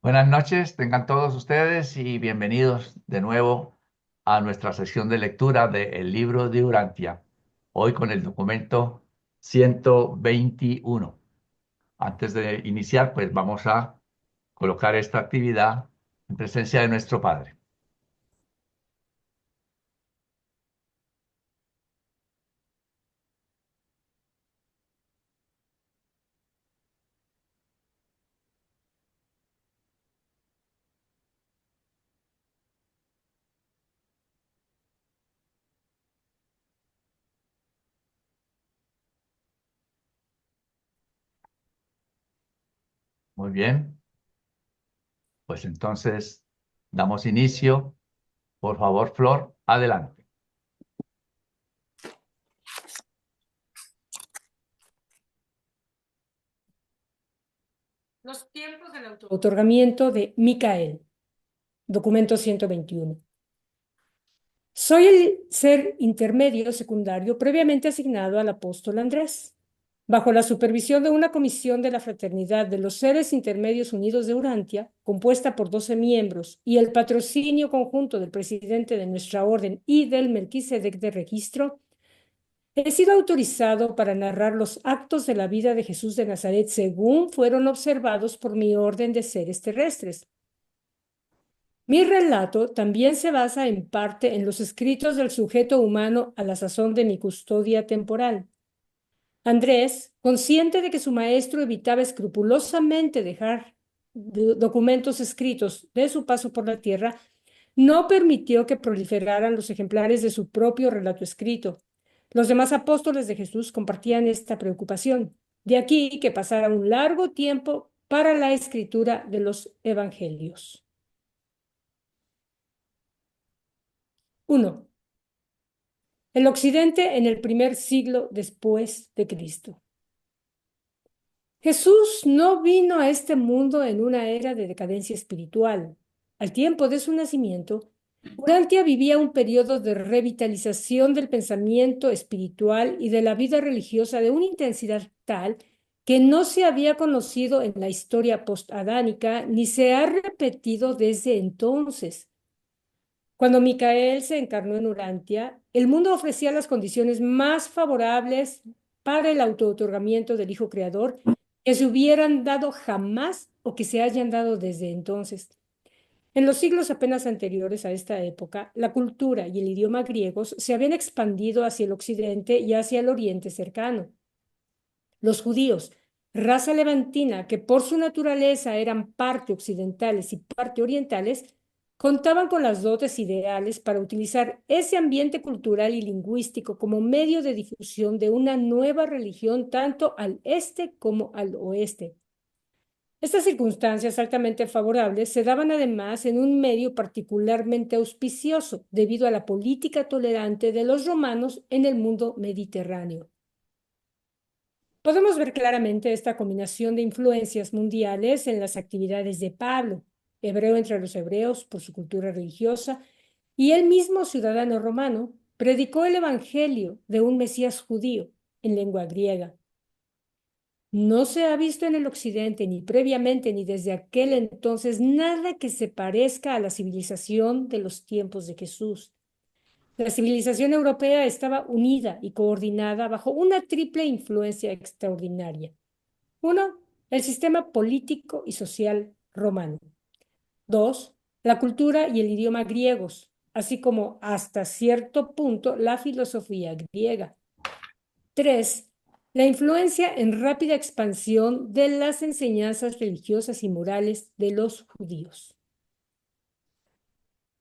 Buenas noches, tengan todos ustedes y bienvenidos de nuevo a nuestra sesión de lectura del libro de Urantia, hoy con el documento 121. Antes de iniciar, pues vamos a colocar esta actividad en presencia de nuestro Padre. Muy bien, pues entonces damos inicio. Por favor, Flor, adelante. Los tiempos del otorgamiento de Micael, documento 121. Soy el ser intermedio secundario previamente asignado al apóstol Andrés, bajo la supervisión de una comisión de la Fraternidad de los Seres Intermedios Unidos de Urantia, compuesta por 12 miembros, y el patrocinio conjunto del presidente de nuestra orden y del Melquisedec de registro. He sido autorizado para narrar los actos de la vida de Jesús de Nazaret según fueron observados por mi orden de seres terrestres. Mi relato también se basa en parte en los escritos del sujeto humano a la sazón de mi custodia temporal. Andrés, consciente de que su maestro evitaba escrupulosamente dejar documentos escritos de su paso por la tierra, no permitió que proliferaran los ejemplares de su propio relato escrito. Los demás apóstoles de Jesús compartían esta preocupación. De aquí que pasara un largo tiempo para la escritura de los evangelios. 1. El Occidente en el primer siglo después de Cristo. Jesús no vino a este mundo en una era de decadencia espiritual. Al tiempo de su nacimiento, Urantia vivía un periodo de revitalización del pensamiento espiritual y de la vida religiosa de una intensidad tal que no se había conocido en la historia post-adánica ni se ha repetido desde entonces. Cuando Micael se encarnó en Urantia, el mundo ofrecía las condiciones más favorables para el autootorgamiento del Hijo Creador que se hubieran dado jamás o que se hayan dado desde entonces. En los siglos apenas anteriores a esta época, la cultura y el idioma griegos se habían expandido hacia el occidente y hacia el oriente cercano. Los judíos, raza levantina que por su naturaleza eran parte occidentales y parte orientales, contaban con las dotes ideales para utilizar ese ambiente cultural y lingüístico como medio de difusión de una nueva religión tanto al este como al oeste. Estas circunstancias altamente favorables se daban además en un medio particularmente auspicioso debido a la política tolerante de los romanos en el mundo mediterráneo. Podemos ver claramente esta combinación de influencias mundiales en las actividades de Pablo, hebreo entre los hebreos por su cultura religiosa, y él mismo, ciudadano romano, predicó el evangelio de un Mesías judío en lengua griega. No se ha visto en el occidente, ni previamente, ni desde aquel entonces, nada que se parezca a la civilización de los tiempos de Jesús. La civilización europea estaba unida y coordinada bajo una triple influencia extraordinaria. Uno, el sistema político y social romano. Dos, la cultura y el idioma griegos, así como hasta cierto punto la filosofía griega. Tres, la influencia en rápida expansión de las enseñanzas religiosas y morales de los judíos.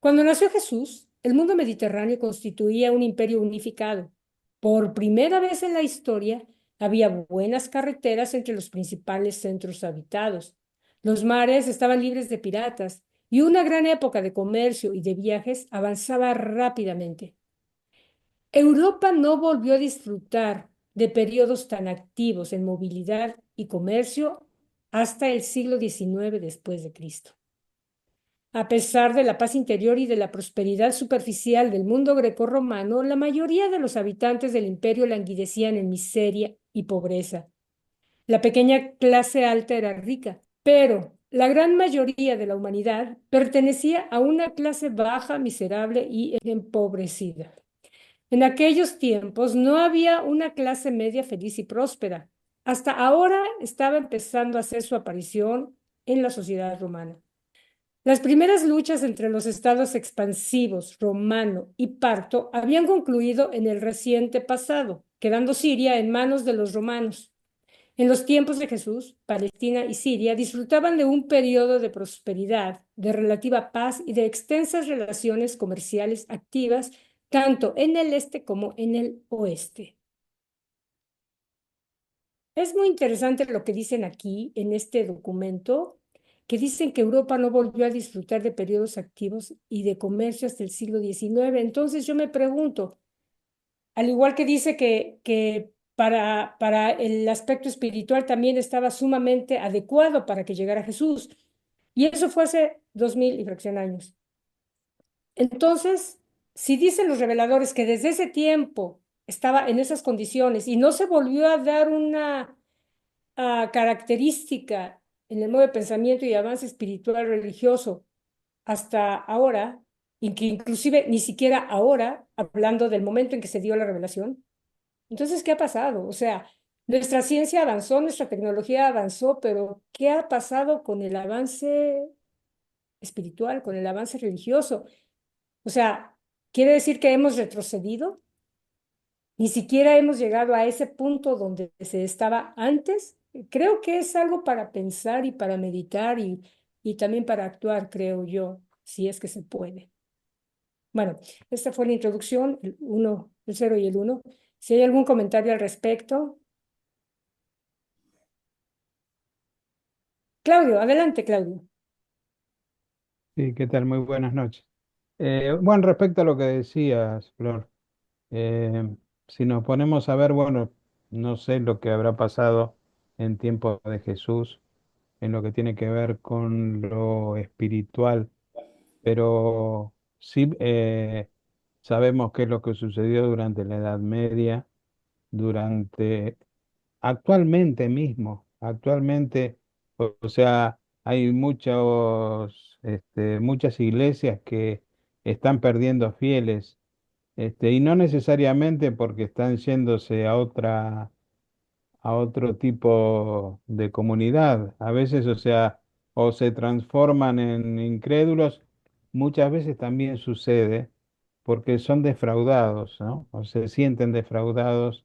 Cuando nació Jesús, el mundo mediterráneo constituía un imperio unificado. Por primera vez en la historia, había buenas carreteras entre los principales centros habitados. Los mares estaban libres de piratas y una gran época de comercio y de viajes avanzaba rápidamente. Europa no volvió a disfrutar de periodos tan activos en movilidad y comercio hasta el siglo XIX después de Cristo. A pesar de la paz interior y de la prosperidad superficial del mundo grecorromano, la mayoría de los habitantes del imperio languidecían en miseria y pobreza. La pequeña clase alta era rica, pero la gran mayoría de la humanidad pertenecía a una clase baja, miserable y empobrecida. En aquellos tiempos no había una clase media feliz y próspera. Hasta ahora estaba empezando a hacer su aparición en la sociedad romana. Las primeras luchas entre los estados expansivos, romano y parto, habían concluido en el reciente pasado, quedando Siria en manos de los romanos. En los tiempos de Jesús, Palestina y Siria disfrutaban de un periodo de prosperidad, de relativa paz y de extensas relaciones comerciales activas, tanto en el este como en el oeste. Es muy interesante lo que dicen aquí en este documento, que dicen que Europa no volvió a disfrutar de periodos activos y de comercio hasta el siglo XIX. Entonces yo me pregunto, al igual que dice que para el aspecto espiritual también estaba sumamente adecuado para que llegara Jesús. Y eso fue hace 2000 y fracción años. Entonces, si dicen los reveladores que desde ese tiempo estaba en esas condiciones y no se volvió a dar una característica en el modo de pensamiento y avance espiritual religioso hasta ahora, y que inclusive ni siquiera ahora, hablando del momento en que se dio la revelación, entonces, ¿qué ha pasado? O sea, nuestra ciencia avanzó, nuestra tecnología avanzó, pero ¿qué ha pasado con el avance espiritual, con el avance religioso? O sea, ¿quiere decir que hemos retrocedido? Ni siquiera hemos llegado a ese punto donde se estaba antes. Creo que es algo para pensar y para meditar y también para actuar, creo yo, si es que se puede. Bueno, esta fue la introducción, el uno, el 0 y el uno. Si hay algún comentario al respecto. Claudio, adelante, Claudio. Sí, ¿qué tal? Muy buenas noches. Bueno, respecto a lo que decías, Flor, eh, si nos ponemos a ver, bueno, no sé lo que habrá pasado en tiempo de Jesús, en lo que tiene que ver con lo espiritual, pero sí sabemos qué es lo que sucedió durante la Edad Media, durante actualmente mismo, actualmente, o sea, hay muchas iglesias que están perdiendo fieles, y no necesariamente porque están yéndose a otro tipo de comunidad. A veces, o sea, o se transforman en incrédulos, muchas veces también sucede porque son defraudados, ¿no? O se sienten defraudados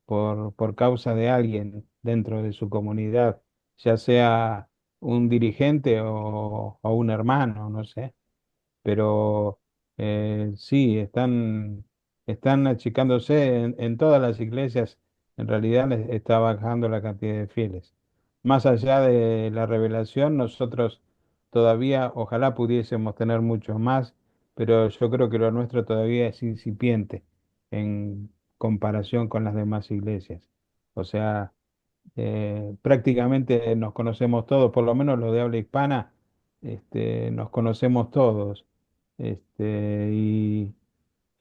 por causa de alguien dentro de su comunidad, ya sea un dirigente o un hermano, no sé, pero sí, están achicándose en todas las iglesias, en realidad les está bajando la cantidad de fieles. Más allá de la revelación, nosotros todavía, ojalá pudiésemos tener muchos más, pero yo creo que lo nuestro todavía es incipiente en comparación con las demás iglesias. O sea, prácticamente nos conocemos todos, por lo menos los de habla hispana, nos conocemos todos. Y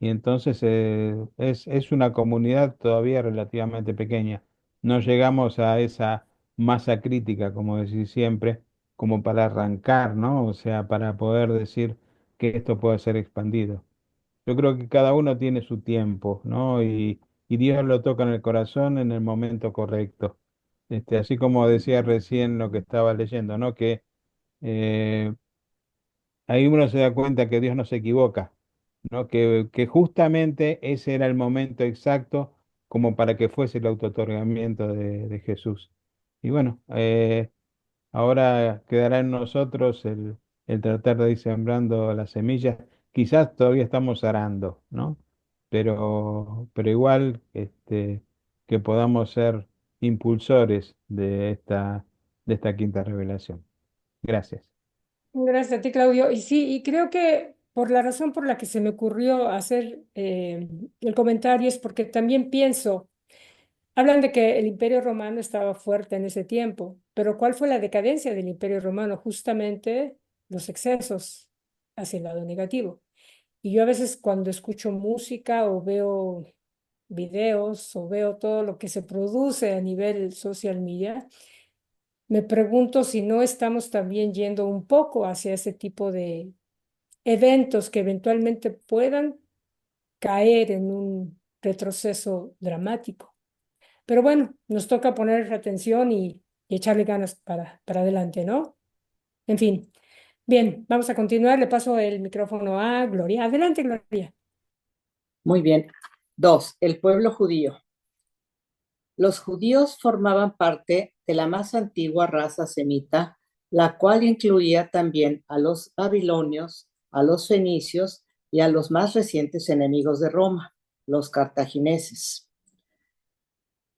entonces es una comunidad todavía relativamente pequeña. No llegamos a esa masa crítica, como decís siempre, como para arrancar, ¿no? O sea, para poder decir que esto puede ser expandido. Yo creo que cada uno tiene su tiempo, ¿no? Y Dios lo toca en el corazón en el momento correcto. Así como decía recién lo que estaba leyendo, ¿no? Que eh, ahí uno se da cuenta que Dios no se equivoca, ¿no? Que justamente ese era el momento exacto como para que fuese el autootorgamiento de Jesús. Y bueno, ahora quedará en nosotros el tratar de ir sembrando las semillas. Quizás todavía estamos arando, ¿no? Pero igual que podamos ser impulsores de esta quinta revelación. Gracias. Gracias a ti, Claudio. Y sí, y creo que por la razón por la que se me ocurrió hacer el comentario es porque también pienso, hablan de que el Imperio Romano estaba fuerte en ese tiempo, pero ¿cuál fue la decadencia del Imperio Romano? Justamente los excesos hacia el lado negativo. Y yo a veces cuando escucho música o veo videos o veo todo lo que se produce a nivel social media, me pregunto si no estamos también yendo un poco hacia ese tipo de eventos que eventualmente puedan caer en un retroceso dramático. Pero bueno, nos toca poner atención y echarle ganas para adelante, ¿no? En fin. Bien, vamos a continuar. Le paso el micrófono a Gloria. Adelante, Gloria. Muy bien. 2. El pueblo judío. Los judíos formaban parte de la más antigua raza semita, la cual incluía también a los babilonios, a los fenicios y a los más recientes enemigos de Roma, los cartagineses.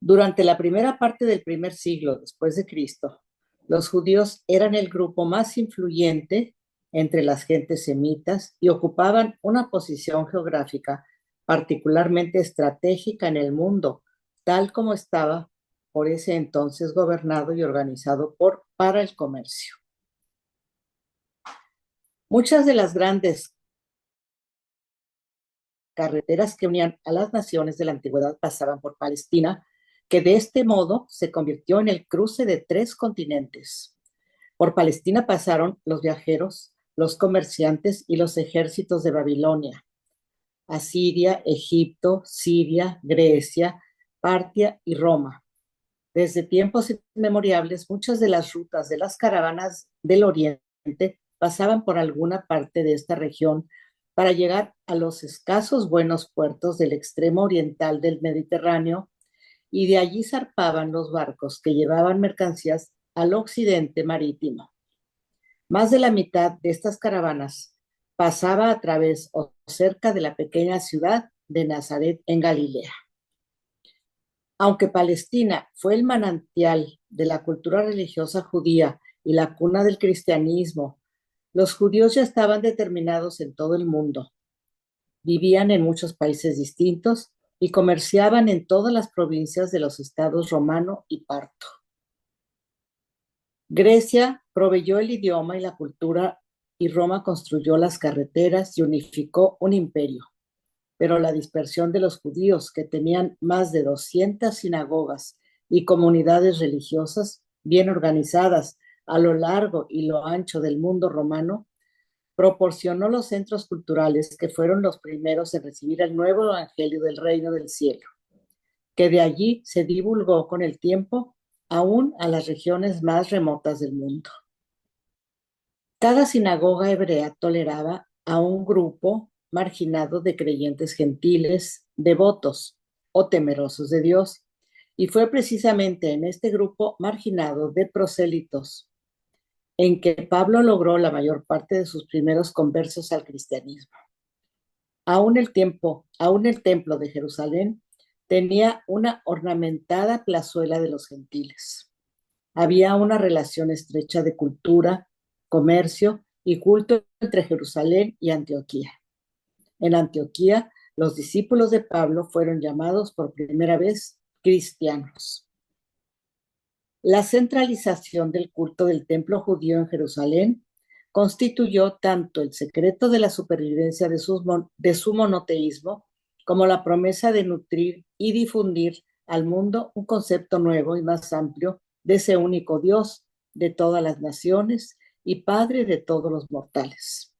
Durante la primera parte del primer siglo después de Cristo, los judíos eran el grupo más influyente entre las gentes semitas y ocupaban una posición geográfica particularmente estratégica en el mundo, tal como estaba por ese entonces gobernado y organizado para el comercio. Muchas de las grandes carreteras que unían a las naciones de la antigüedad pasaban por Palestina, que de este modo se convirtió en el cruce de 3 continentes. Por Palestina pasaron los viajeros, los comerciantes y los ejércitos de Babilonia, Asiria, Egipto, Siria, Grecia, Partia y Roma. Desde tiempos inmemoriales, muchas de las rutas de las caravanas del Oriente pasaban por alguna parte de esta región para llegar a los escasos buenos puertos del extremo oriental del Mediterráneo, y de allí zarpaban los barcos que llevaban mercancías al occidente marítimo. Más de la mitad de estas caravanas pasaba a través o cerca de la pequeña ciudad de Nazaret en Galilea. Aunque Palestina fue el manantial de la cultura religiosa judía y la cuna del cristianismo, los judíos ya estaban determinados en todo el mundo. Vivían en muchos países distintos y comerciaban en todas las provincias de los estados romano y parto. Grecia proveyó el idioma y la cultura, y Roma construyó las carreteras y unificó un imperio. Pero la dispersión de los judíos, que tenían más de 200 sinagogas y comunidades religiosas bien organizadas a lo largo y lo ancho del mundo romano, proporcionó los centros culturales que fueron los primeros en recibir el nuevo evangelio del reino del cielo, que de allí se divulgó con el tiempo aún a las regiones más remotas del mundo. Cada sinagoga hebrea toleraba a un grupo marginado de creyentes gentiles, devotos o temerosos de Dios, y fue precisamente en este grupo marginado de prosélitos en que Pablo logró la mayor parte de sus primeros conversos al cristianismo. Aún el templo de Jerusalén tenía una ornamentada plazuela de los gentiles. Había una relación estrecha de cultura, comercio y culto entre Jerusalén y Antioquía. En Antioquía, los discípulos de Pablo fueron llamados por primera vez cristianos. La centralización del culto del templo judío en Jerusalén constituyó tanto el secreto de la supervivencia de su monoteísmo como la promesa de nutrir y difundir al mundo un concepto nuevo y más amplio de ese único Dios de todas las naciones y Padre de todos los mortales.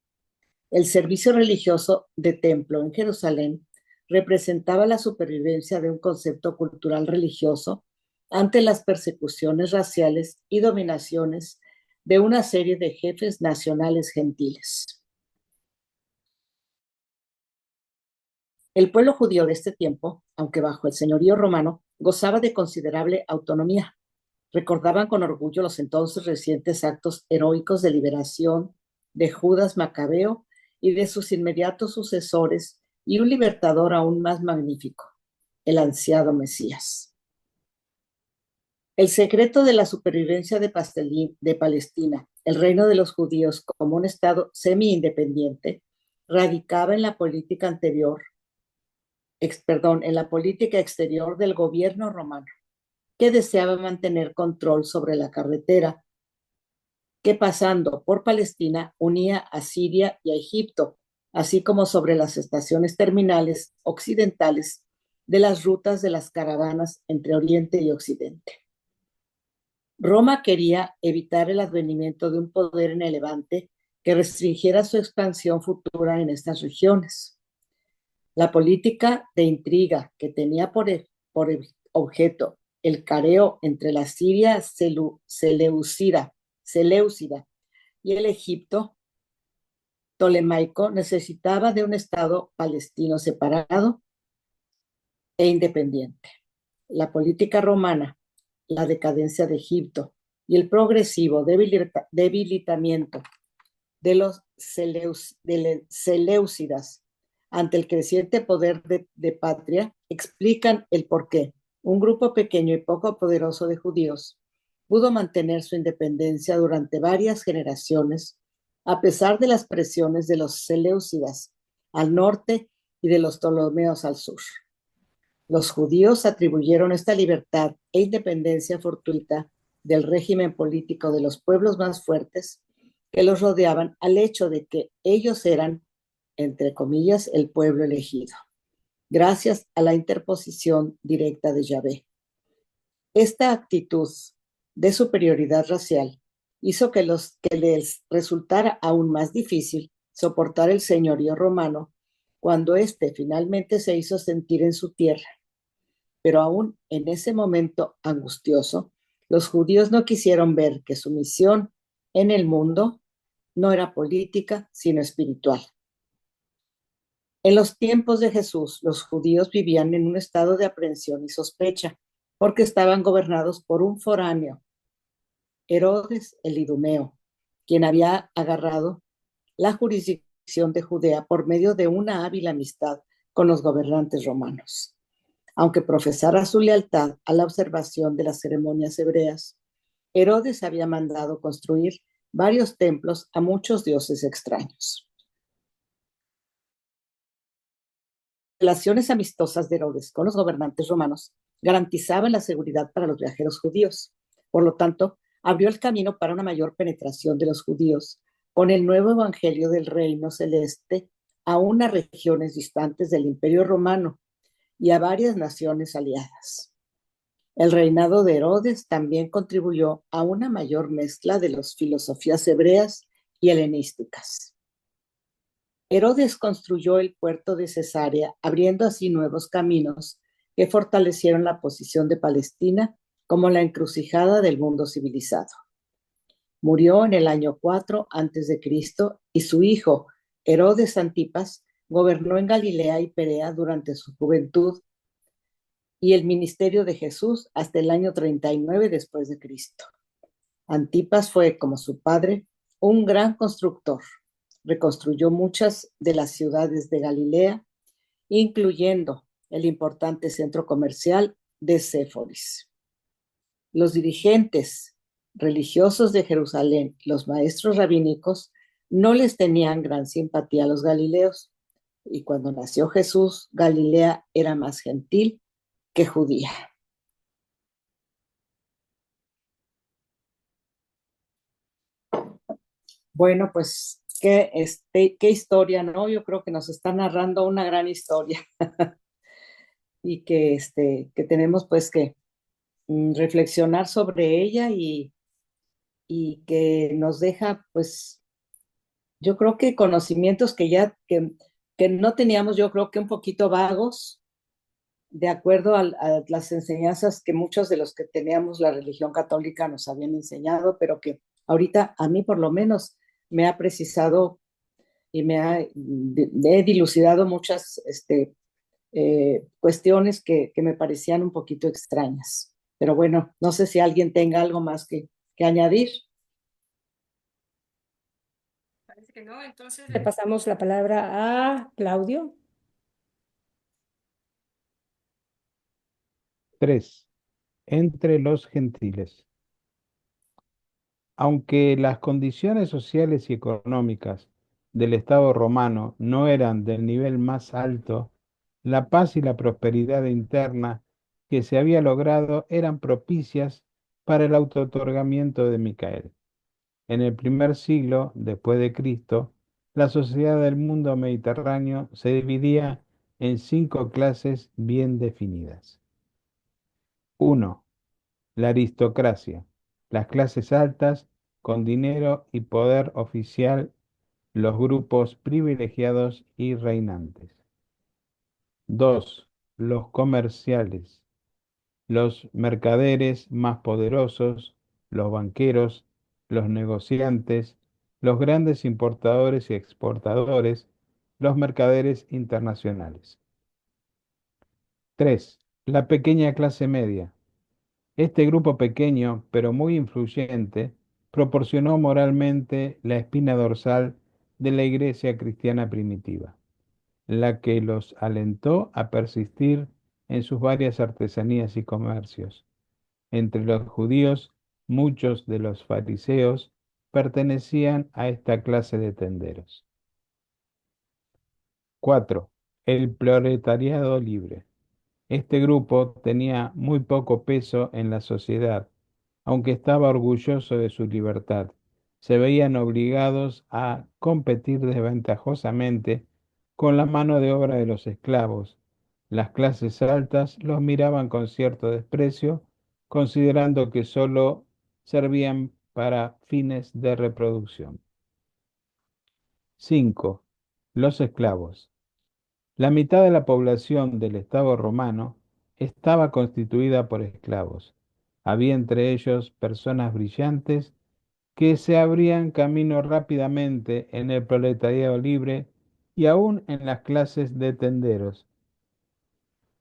El servicio religioso de templo en Jerusalén representaba la supervivencia de un concepto cultural religioso ante las persecuciones raciales y dominaciones de una serie de jefes nacionales gentiles. El pueblo judío de este tiempo, aunque bajo el señorío romano, gozaba de considerable autonomía. Recordaban con orgullo los entonces recientes actos heroicos de liberación de Judas Macabeo y de sus inmediatos sucesores, y un libertador aún más magnífico, el ansiado Mesías. El secreto de la supervivencia de Palestina, el reino de los judíos como un estado semi-independiente, radicaba en la política exterior del gobierno romano, que deseaba mantener control sobre la carretera que, pasando por Palestina, unía a Siria y a Egipto, así como sobre las estaciones terminales occidentales de las rutas de las caravanas entre Oriente y Occidente. Roma quería evitar el advenimiento de un poder en el Levante que restringiera su expansión futura en estas regiones. La política de intriga que tenía por objeto el careo entre la Siria Seleucida y el Egipto tolemaico necesitaba de un Estado palestino separado e independiente. La política romana, la decadencia de Egipto y el progresivo debilitamiento de los Seleucidas ante el creciente poder de Patria explican el porqué un grupo pequeño y poco poderoso de judíos pudo mantener su independencia durante varias generaciones a pesar de las presiones de los Seleucidas al norte y de los Ptolomeos al sur. Los judíos atribuyeron esta libertad e independencia fortuita del régimen político de los pueblos más fuertes que los rodeaban al hecho de que ellos eran, entre comillas, el pueblo elegido, gracias a la interposición directa de Yahvé. Esta actitud de superioridad racial hizo que les resultara aún más difícil soportar el señorío romano cuando éste finalmente se hizo sentir en su tierra. Pero aún en ese momento angustioso, los judíos no quisieron ver que su misión en el mundo no era política, sino espiritual. En los tiempos de Jesús, los judíos vivían en un estado de aprensión y sospecha, porque estaban gobernados por un foráneo, Herodes el Idumeo, quien había agarrado la jurisdicción de Judea por medio de una hábil amistad con los gobernantes romanos. Aunque profesara su lealtad a la observación de las ceremonias hebreas, Herodes había mandado construir varios templos a muchos dioses extraños. Relaciones amistosas de Herodes con los gobernantes romanos garantizaban la seguridad para los viajeros judíos. Por lo tanto, abrió el camino para una mayor penetración de los judíos con el nuevo evangelio del reino celeste a unas regiones distantes del Imperio Romano y a varias naciones aliadas. El reinado de Herodes también contribuyó a una mayor mezcla de las filosofías hebreas y helenísticas. Herodes construyó el puerto de Cesarea, abriendo así nuevos caminos que fortalecieron la posición de Palestina como la encrucijada del mundo civilizado. Murió en el año 4 a.C. y su hijo, Herodes Antipas, gobernó en Galilea y Perea durante su juventud y el ministerio de Jesús hasta el año 39 después de Cristo. Antipas fue, como su padre, un gran constructor. Reconstruyó muchas de las ciudades de Galilea, incluyendo el importante centro comercial de Séforis. Los dirigentes religiosos de Jerusalén, los maestros rabínicos, no les tenían gran simpatía a los galileos, y cuando nació Jesús, Galilea era más gentil que judía. Bueno, pues qué historia, ¿no? Yo creo que nos está narrando una gran historia y que tenemos pues que reflexionar sobre ella y que nos deja pues yo creo que conocimientos que no teníamos, yo creo que un poquito vagos, de acuerdo a las enseñanzas que muchos de los que teníamos la religión católica nos habían enseñado, pero que ahorita a mí por lo menos me ha precisado y he dilucidado muchas cuestiones que me parecían un poquito extrañas. Pero bueno, no sé si alguien tenga algo más que añadir. Parece que no, entonces le pasamos la palabra a Claudio. 3. Entre los gentiles. Aunque las condiciones sociales y económicas del Estado romano no eran del nivel más alto, la paz y la prosperidad interna que se había logrado eran propicias para el autootorgamiento de Micael. En el primer siglo después de Cristo, la sociedad del mundo mediterráneo se dividía en 5 clases bien definidas. 1. La aristocracia, las clases altas con dinero y poder oficial, los grupos privilegiados y reinantes. 2. Los comerciales, los mercaderes más poderosos, los banqueros, los negociantes, los grandes importadores y exportadores, los mercaderes internacionales. 3. La pequeña clase media. Este grupo pequeño, pero muy influyente, proporcionó moralmente la espina dorsal de la iglesia cristiana primitiva, la que los alentó a persistir en sus varias artesanías y comercios. Entre los judíos, muchos de los fariseos pertenecían a esta clase de tenderos. 4. El proletariado libre. Este grupo tenía muy poco peso en la sociedad, aunque estaba orgulloso de su libertad. Se veían obligados a competir desventajosamente con la mano de obra de los esclavos. Las clases altas los miraban con cierto desprecio, considerando que sólo servían para fines de reproducción. 5. Los esclavos. La mitad de la población del Estado romano estaba constituida por esclavos. Había entre ellos personas brillantes que se abrían camino rápidamente en el proletariado libre y aún en las clases de tenderos.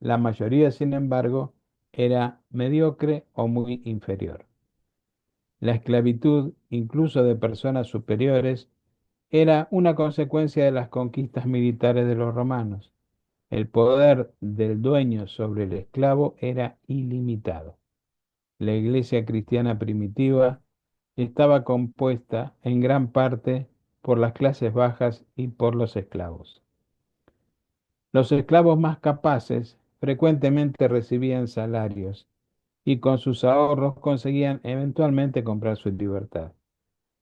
La mayoría, sin embargo, era mediocre o muy inferior. La esclavitud, incluso de personas superiores, era una consecuencia de las conquistas militares de los romanos. El poder del dueño sobre el esclavo era ilimitado. La iglesia cristiana primitiva estaba compuesta en gran parte por las clases bajas y por los esclavos. Los esclavos más capaces frecuentemente recibían salarios y con sus ahorros conseguían eventualmente comprar su libertad.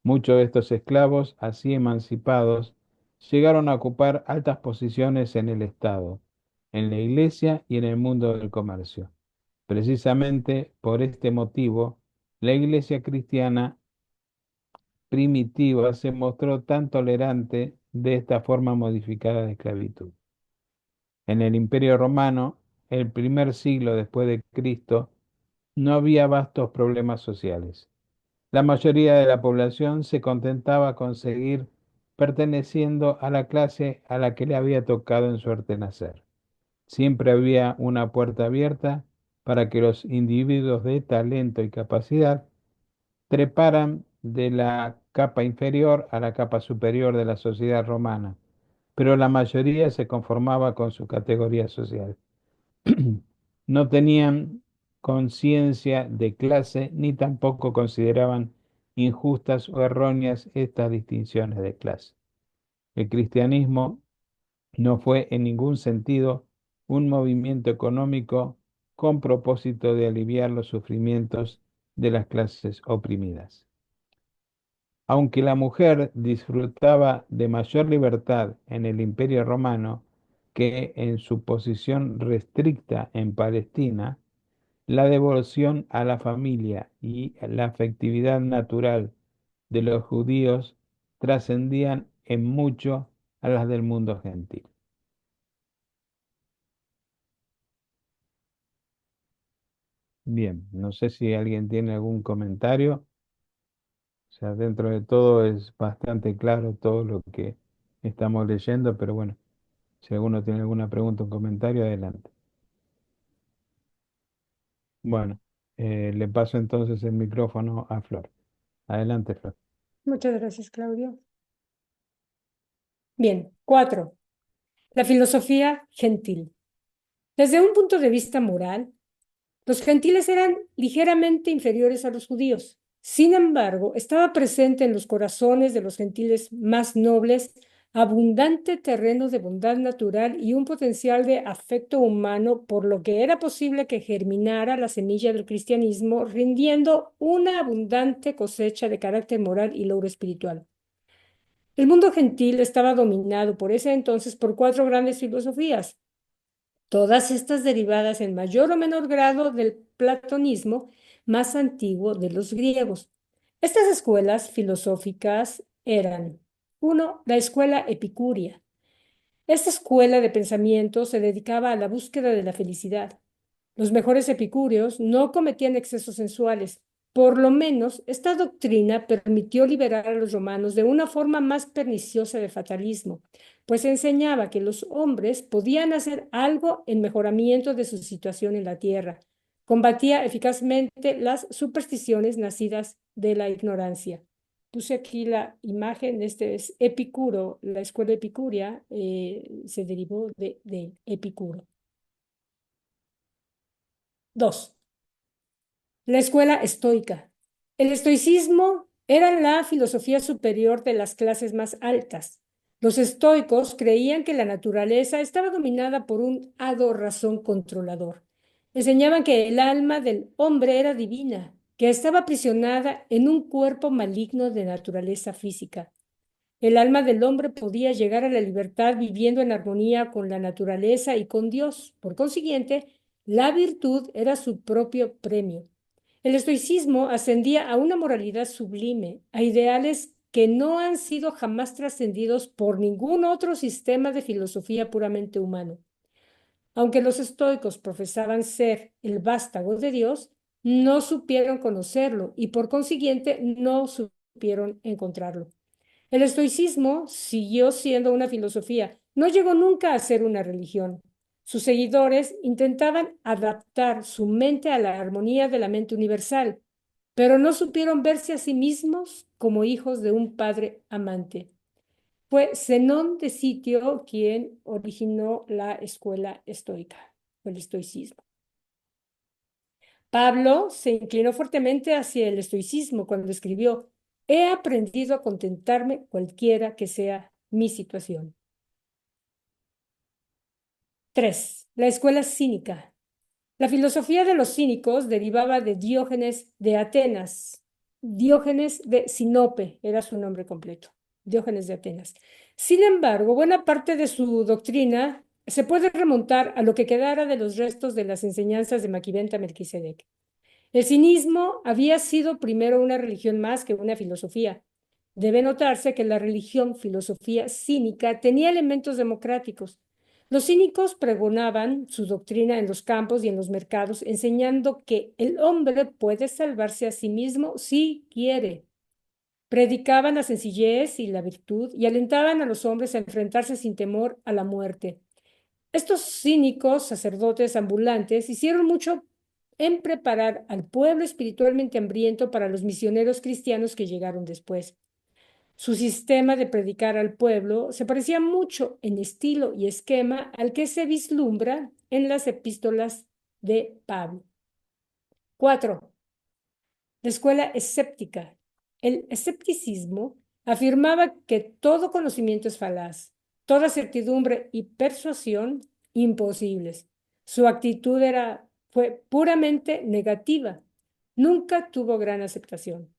Muchos de estos esclavos, así emancipados, llegaron a ocupar altas posiciones en el Estado, en la Iglesia y en el mundo del comercio. Precisamente por este motivo, la Iglesia cristiana primitiva se mostró tan tolerante de esta forma modificada de esclavitud. En el Imperio Romano, el primer siglo después de Cristo, no había vastos problemas sociales. La mayoría de la población se contentaba con seguir perteneciendo a la clase a la que le había tocado en suerte nacer. Siempre había una puerta abierta para que los individuos de talento y capacidad treparan de la capa inferior a la capa superior de la sociedad romana, pero la mayoría se conformaba con su categoría social. No tenían conciencia de clase ni tampoco consideraban injustas o erróneas estas distinciones de clase. El cristianismo no fue en ningún sentido un movimiento económico con propósito de aliviar los sufrimientos de las clases oprimidas. Aunque la mujer disfrutaba de mayor libertad en el Imperio Romano que en su posición restricta en Palestina, la devoción a la familia y la afectividad natural de los judíos trascendían en mucho a las del mundo gentil. Bien, no sé si alguien tiene algún comentario. O sea, dentro de todo es bastante claro todo lo que estamos leyendo, pero bueno, si alguno tiene alguna pregunta o comentario, adelante. Bueno, le paso entonces el micrófono a Flor. Adelante, Flor. Muchas gracias, Claudio. Bien, 4. La filosofía gentil. Desde un punto de vista moral, los gentiles eran ligeramente inferiores a los judíos. Sin embargo, estaba presente en los corazones de los gentiles más nobles abundante terreno de bondad natural y un potencial de afecto humano, por lo que era posible que germinara la semilla del cristianismo, rindiendo una abundante cosecha de carácter moral y logro espiritual. El mundo gentil estaba dominado por ese entonces por 4 grandes filosofías, todas estas derivadas en mayor o menor grado del platonismo, más antiguo de los griegos. Estas escuelas filosóficas eran, uno, la escuela epicúrea. Esta escuela de pensamiento se dedicaba a la búsqueda de la felicidad. Los mejores epicúreos no cometían excesos sensuales. Por lo menos, esta doctrina permitió liberar a los romanos de una forma más perniciosa de fatalismo, pues enseñaba que los hombres podían hacer algo en mejoramiento de su situación en la tierra. Combatía eficazmente las supersticiones nacidas de la ignorancia. Puse aquí la imagen, este es Epicuro, la escuela epicúrea se derivó de Epicuro. 2. La escuela estoica. El estoicismo era la filosofía superior de las clases más altas. Los estoicos creían que la naturaleza estaba dominada por un hado razón controlador. Enseñaban que el alma del hombre era divina, que estaba aprisionada en un cuerpo maligno de naturaleza física. El alma del hombre podía llegar a la libertad viviendo en armonía con la naturaleza y con Dios. Por consiguiente, la virtud era su propio premio. El estoicismo ascendía a una moralidad sublime, a ideales que no han sido jamás trascendidos por ningún otro sistema de filosofía puramente humano. Aunque los estoicos profesaban ser el vástago de Dios, no supieron conocerlo y por consiguiente no supieron encontrarlo. El estoicismo siguió siendo una filosofía, no llegó nunca a ser una religión. Sus seguidores intentaban adaptar su mente a la armonía de la mente universal, pero no supieron verse a sí mismos como hijos de un padre amante. Fue Zenón de Sitio quien originó la escuela estoica, el estoicismo. Pablo se inclinó fuertemente hacia el estoicismo cuando escribió: he aprendido a contentarme cualquiera que sea mi situación. 3. La escuela cínica. La filosofía de los cínicos derivaba de Diógenes de Atenas. Diógenes de Sinope era su nombre completo. Diógenes de Atenas. Sin embargo, buena parte de su doctrina se puede remontar a lo que quedara de los restos de las enseñanzas de Maquiventa Melquisedec. El cinismo había sido primero una religión más que una filosofía. Debe notarse que la religión filosofía cínica tenía elementos democráticos. Los cínicos pregonaban su doctrina en los campos y en los mercados, enseñando que el hombre puede salvarse a sí mismo si quiere. Predicaban la sencillez y la virtud y alentaban a los hombres a enfrentarse sin temor a la muerte. Estos cínicos sacerdotes ambulantes hicieron mucho en preparar al pueblo espiritualmente hambriento para los misioneros cristianos que llegaron después. Su sistema de predicar al pueblo se parecía mucho en estilo y esquema al que se vislumbra en las epístolas de Pablo. 4. La escuela escéptica. El escepticismo afirmaba que todo conocimiento es falaz, toda certidumbre y persuasión imposibles. Su actitud fue puramente negativa. Nunca tuvo gran aceptación.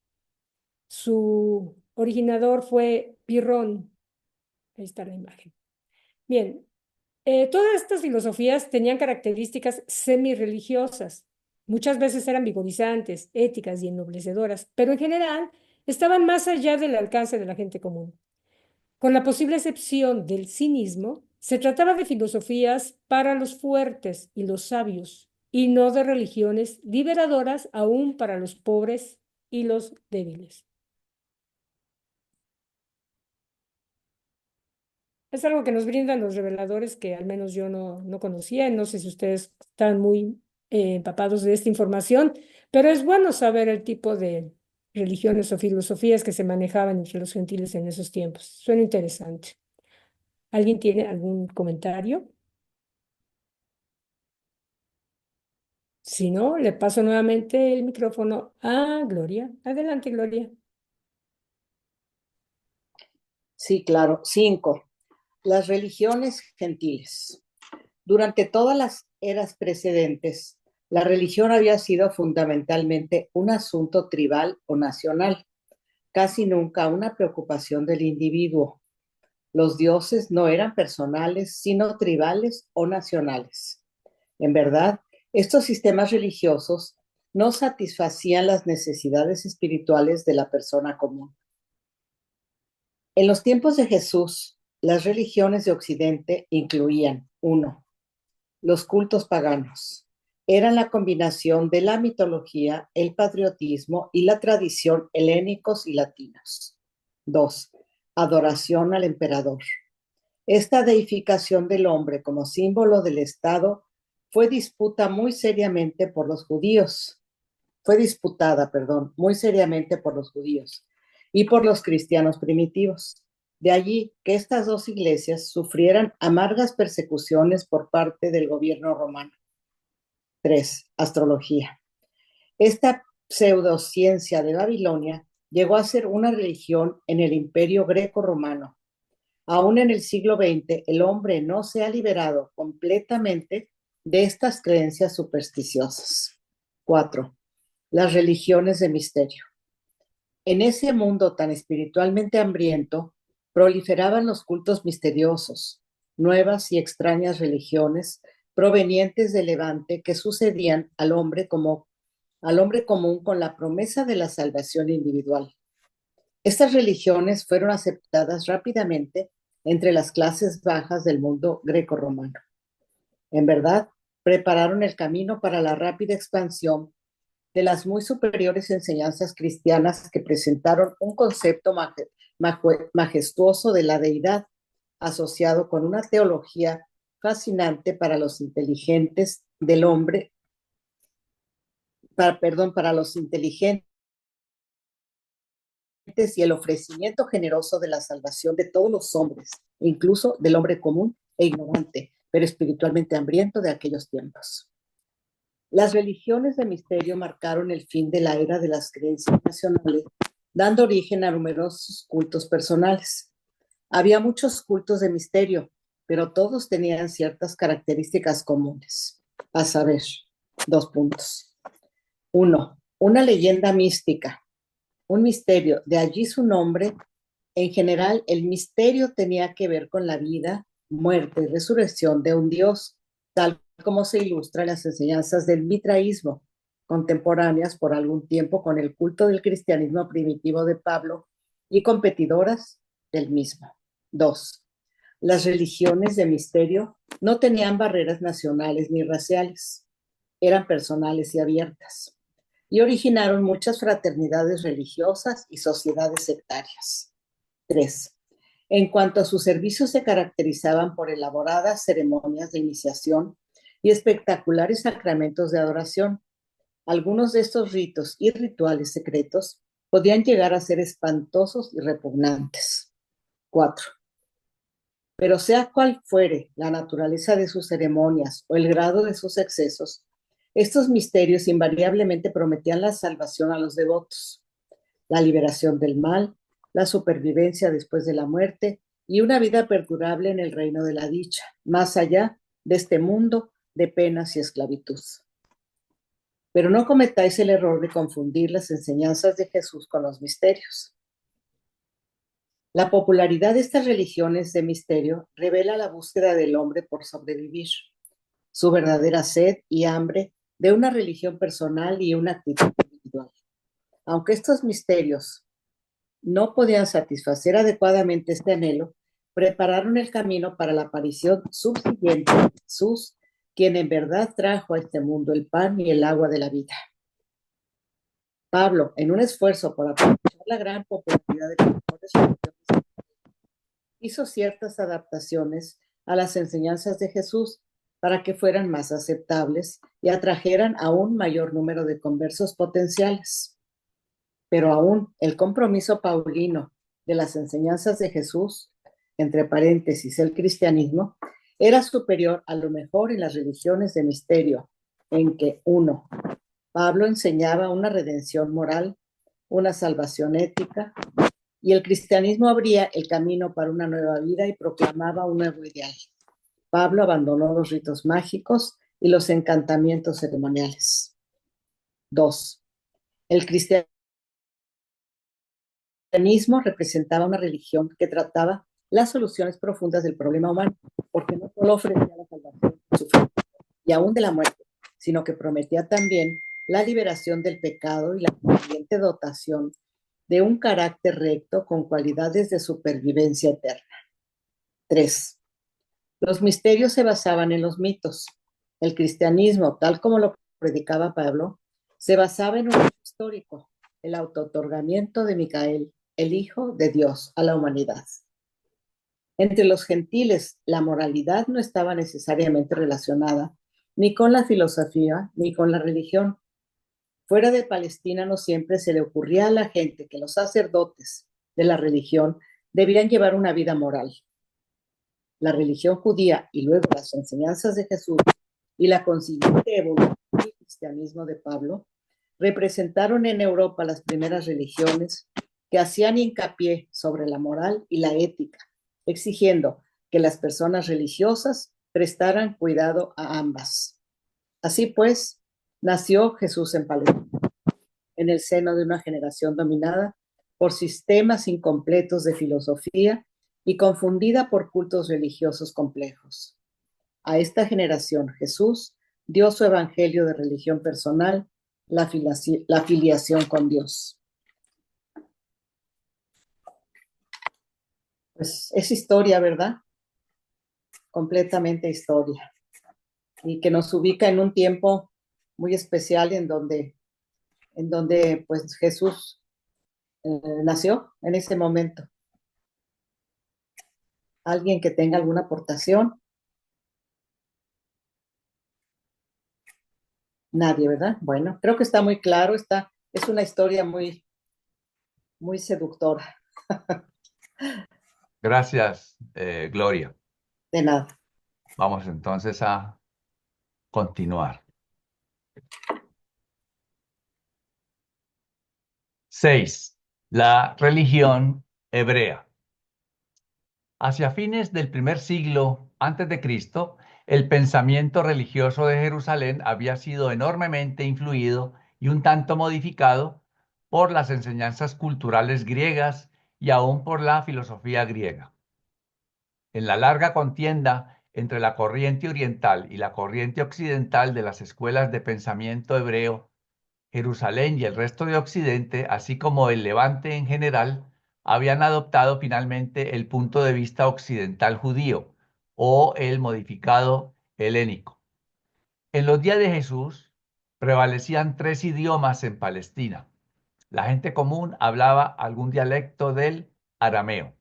Su originador fue Pirrón. Ahí está la imagen. Bien, todas estas filosofías tenían características semi-religiosas. Muchas veces eran vigorizantes, éticas y ennoblecedoras, pero en general estaban más allá del alcance de la gente común. Con la posible excepción del cinismo, se trataba de filosofías para los fuertes y los sabios, y no de religiones liberadoras aún para los pobres y los débiles. Es algo que nos brindan los reveladores que al menos yo no conocía. No sé si ustedes están muy empapados de esta información, pero es bueno saber el tipo de religiones o filosofías que se manejaban entre los gentiles en esos tiempos. Suena interesante. ¿Alguien tiene algún comentario? Si no, le paso nuevamente el micrófono a Gloria. Adelante, Gloria. Sí, claro. 5. Las religiones gentiles. Durante todas las eras precedentes, la religión había sido fundamentalmente un asunto tribal o nacional, casi nunca una preocupación del individuo. Los dioses no eran personales, sino tribales o nacionales. En verdad, estos sistemas religiosos no satisfacían las necesidades espirituales de la persona común. En los tiempos de Jesús, las religiones de Occidente incluían: 1. Los cultos paganos. Eran la combinación de la mitología, el patriotismo y la tradición helénicos y latinos. 2. Adoración al emperador. Esta deificación del hombre como símbolo del Estado fue disputada muy seriamente por los judíos y por los cristianos primitivos. De allí que estas dos iglesias sufrieran amargas persecuciones por parte del gobierno romano. 3. Astrología. Esta pseudociencia de Babilonia llegó a ser una religión en el Imperio Greco-Romano. Aún en el siglo XX, el hombre no se ha liberado completamente de estas creencias supersticiosas. 4. Las religiones de misterio. En ese mundo tan espiritualmente hambriento, proliferaban los cultos misteriosos, nuevas y extrañas religiones provenientes del Levante que sucedían al hombre común con la promesa de la salvación individual. Estas religiones fueron aceptadas rápidamente entre las clases bajas del mundo greco-romano. En verdad, prepararon el camino para la rápida expansión de las muy superiores enseñanzas cristianas que presentaron un concepto majestuoso de la deidad, asociado con una teología fascinante para los inteligentes del hombre, para los inteligentes y el ofrecimiento generoso de la salvación de todos los hombres, incluso del hombre común e ignorante, pero espiritualmente hambriento de aquellos tiempos. Las religiones de misterio marcaron el fin de la era de las creencias nacionales, dando origen a numerosos cultos personales. Había muchos cultos de misterio, pero todos tenían ciertas características comunes. A saber, 2 puntos. 1. Una leyenda mística, un misterio, de allí su nombre. En general, el misterio tenía que ver con la vida, muerte y resurrección de un Dios, tal como se ilustra en las enseñanzas del mitraísmo, contemporáneas por algún tiempo con el culto del cristianismo primitivo de Pablo y competidoras del mismo. 2. Las religiones de misterio no tenían barreras nacionales ni raciales, eran personales y abiertas, y originaron muchas fraternidades religiosas y sociedades sectarias. 3. En cuanto a sus servicios, se caracterizaban por elaboradas ceremonias de iniciación y espectaculares sacramentos de adoración. Algunos de estos ritos y rituales secretos podían llegar a ser espantosos y repugnantes. 4. Pero sea cual fuere la naturaleza de sus ceremonias o el grado de sus excesos, estos misterios invariablemente prometían la salvación a los devotos, la liberación del mal, la supervivencia después de la muerte y una vida perdurable en el reino de la dicha, más allá de este mundo de penas y esclavitud. Pero no cometáis el error de confundir las enseñanzas de Jesús con los misterios. La popularidad de estas religiones de misterio revela la búsqueda del hombre por sobrevivir, su verdadera sed y hambre de una religión personal y una actitud individual. Aunque estos misterios no podían satisfacer adecuadamente este anhelo, prepararon el camino para la aparición subsiguiente de Jesús, quien en verdad trajo a este mundo el pan y el agua de la vida. Pablo, en un esfuerzo por aprovechar la gran popularidad de las mejores religiones, hizo ciertas adaptaciones a las enseñanzas de Jesús para que fueran más aceptables y atrajeran a un mayor número de conversos potenciales. Pero aún el compromiso paulino de las enseñanzas de Jesús, entre paréntesis el cristianismo, era superior a lo mejor en las religiones de misterio, en que 1. Pablo enseñaba una redención moral, una salvación ética, y el cristianismo abría el camino para una nueva vida y proclamaba un nuevo ideal. Pablo abandonó los ritos mágicos y los encantamientos ceremoniales. 2. El cristianismo representaba una religión que trataba las soluciones profundas del problema humano, porque no solo ofrecía la salvación del sufrimiento y aún de la muerte, sino que prometía también la liberación del pecado y la consiguiente dotación de un carácter recto con cualidades de supervivencia eterna. 3. Los misterios se basaban en los mitos. El cristianismo, tal como lo predicaba Pablo, se basaba en un hecho histórico, el autootorgamiento de Micael, el Hijo de Dios, a la humanidad. Entre los gentiles, la moralidad no estaba necesariamente relacionada ni con la filosofía ni con la religión. Fuera de Palestina no siempre se le ocurría a la gente que los sacerdotes de la religión debían llevar una vida moral. La religión judía y luego las enseñanzas de Jesús y la consiguiente evolución del cristianismo de Pablo representaron en Europa las primeras religiones que hacían hincapié sobre la moral y la ética, exigiendo que las personas religiosas prestaran cuidado a ambas. Así pues, nació Jesús en Palestina, en el seno de una generación dominada por sistemas incompletos de filosofía y confundida por cultos religiosos complejos. A esta generación Jesús dio su evangelio de religión personal, la filiación con Dios. Pues es historia, ¿verdad? Completamente historia. Y que nos ubica en un tiempo muy especial en donde pues Jesús nació en ese momento. ¿Alguien que tenga alguna aportación? Nadie, ¿verdad? Bueno, creo que está muy claro, es una historia muy, muy seductora. Gracias, Gloria. De nada. Vamos entonces a continuar. 6. La religión hebrea. Hacia fines del primer siglo antes de Cristo, el pensamiento religioso de Jerusalén había sido enormemente influido y un tanto modificado por las enseñanzas culturales griegas y aún por la filosofía griega. En la larga contienda entre la corriente oriental y la corriente occidental de las escuelas de pensamiento hebreo, Jerusalén y el resto de Occidente, así como el Levante en general, habían adoptado finalmente el punto de vista occidental judío o el modificado helénico. En los días de Jesús prevalecían 3 idiomas en Palestina. La gente común hablaba algún dialecto del arameo.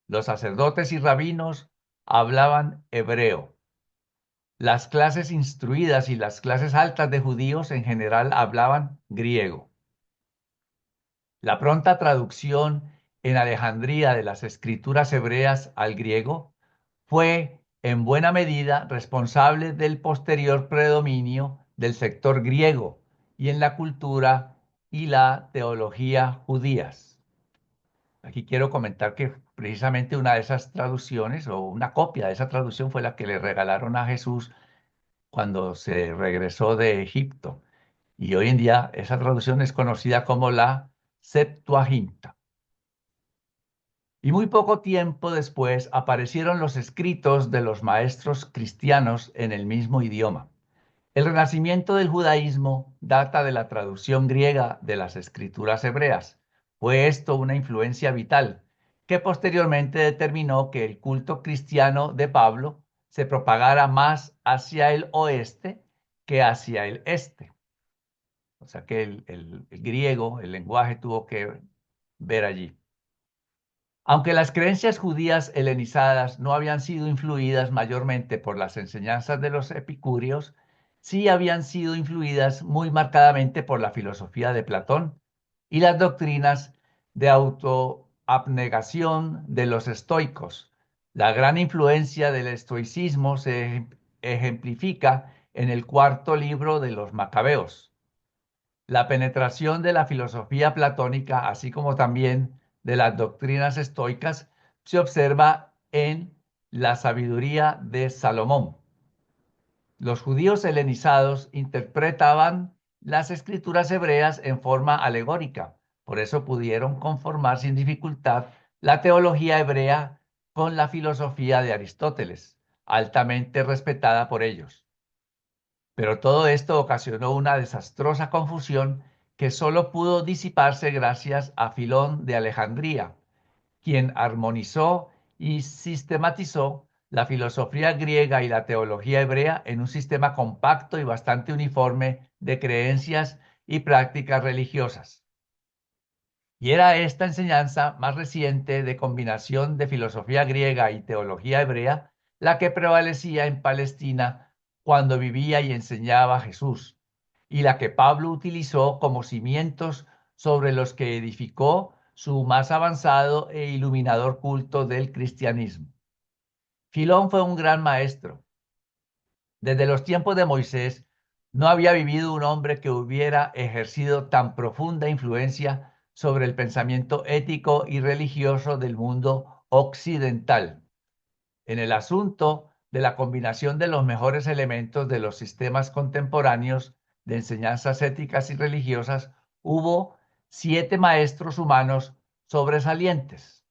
Los sacerdotes y rabinos hablaban hebreo. Las clases instruidas y las clases altas de judíos en general hablaban griego. La pronta traducción en Alejandría de las escrituras hebreas al griego fue en buena medida responsable del posterior predominio del sector griego y en la cultura y la teología judías. Aquí quiero comentar que precisamente una de esas traducciones o una copia de esa traducción fue la que le regalaron a Jesús cuando se regresó de Egipto. Y hoy en día esa traducción es conocida como la Septuaginta. Y muy poco tiempo después aparecieron los escritos de los maestros cristianos en el mismo idioma. El renacimiento del judaísmo data de la traducción griega de las escrituras hebreas. Fue esto una influencia vital que posteriormente determinó que el culto cristiano de Pablo se propagara más hacia el oeste que hacia el este. O sea que el griego, el lenguaje tuvo que ver allí. Aunque las creencias judías helenizadas no habían sido influidas mayormente por las enseñanzas de los epicúreos, sí habían sido influidas muy marcadamente por la filosofía de Platón y las doctrinas de autoabnegación de los estoicos. La gran influencia del estoicismo se ejemplifica en el cuarto libro de los Macabeos. La penetración de la filosofía platónica, así como también de las doctrinas estoicas, se observa en la sabiduría de Salomón. Los judíos helenizados interpretaban las escrituras hebreas en forma alegórica, por eso pudieron conformar sin dificultad la teología hebrea con la filosofía de Aristóteles, altamente respetada por ellos. Pero todo esto ocasionó una desastrosa confusión que solo pudo disiparse gracias a Filón de Alejandría, quien armonizó y sistematizó la filosofía griega y la teología hebrea en un sistema compacto y bastante uniforme de creencias y prácticas religiosas. Y era esta enseñanza más reciente de combinación de filosofía griega y teología hebrea la que prevalecía en Palestina cuando vivía y enseñaba Jesús, y la que Pablo utilizó como cimientos sobre los que edificó su más avanzado e iluminador culto del cristianismo. Filón fue un gran maestro. Desde los tiempos de Moisés no había vivido un hombre que hubiera ejercido tan profunda influencia sobre el pensamiento ético y religioso del mundo occidental. En el asunto de la combinación de los mejores elementos de los sistemas contemporáneos de enseñanzas éticas y religiosas, hubo 7 maestros humanos sobresalientes,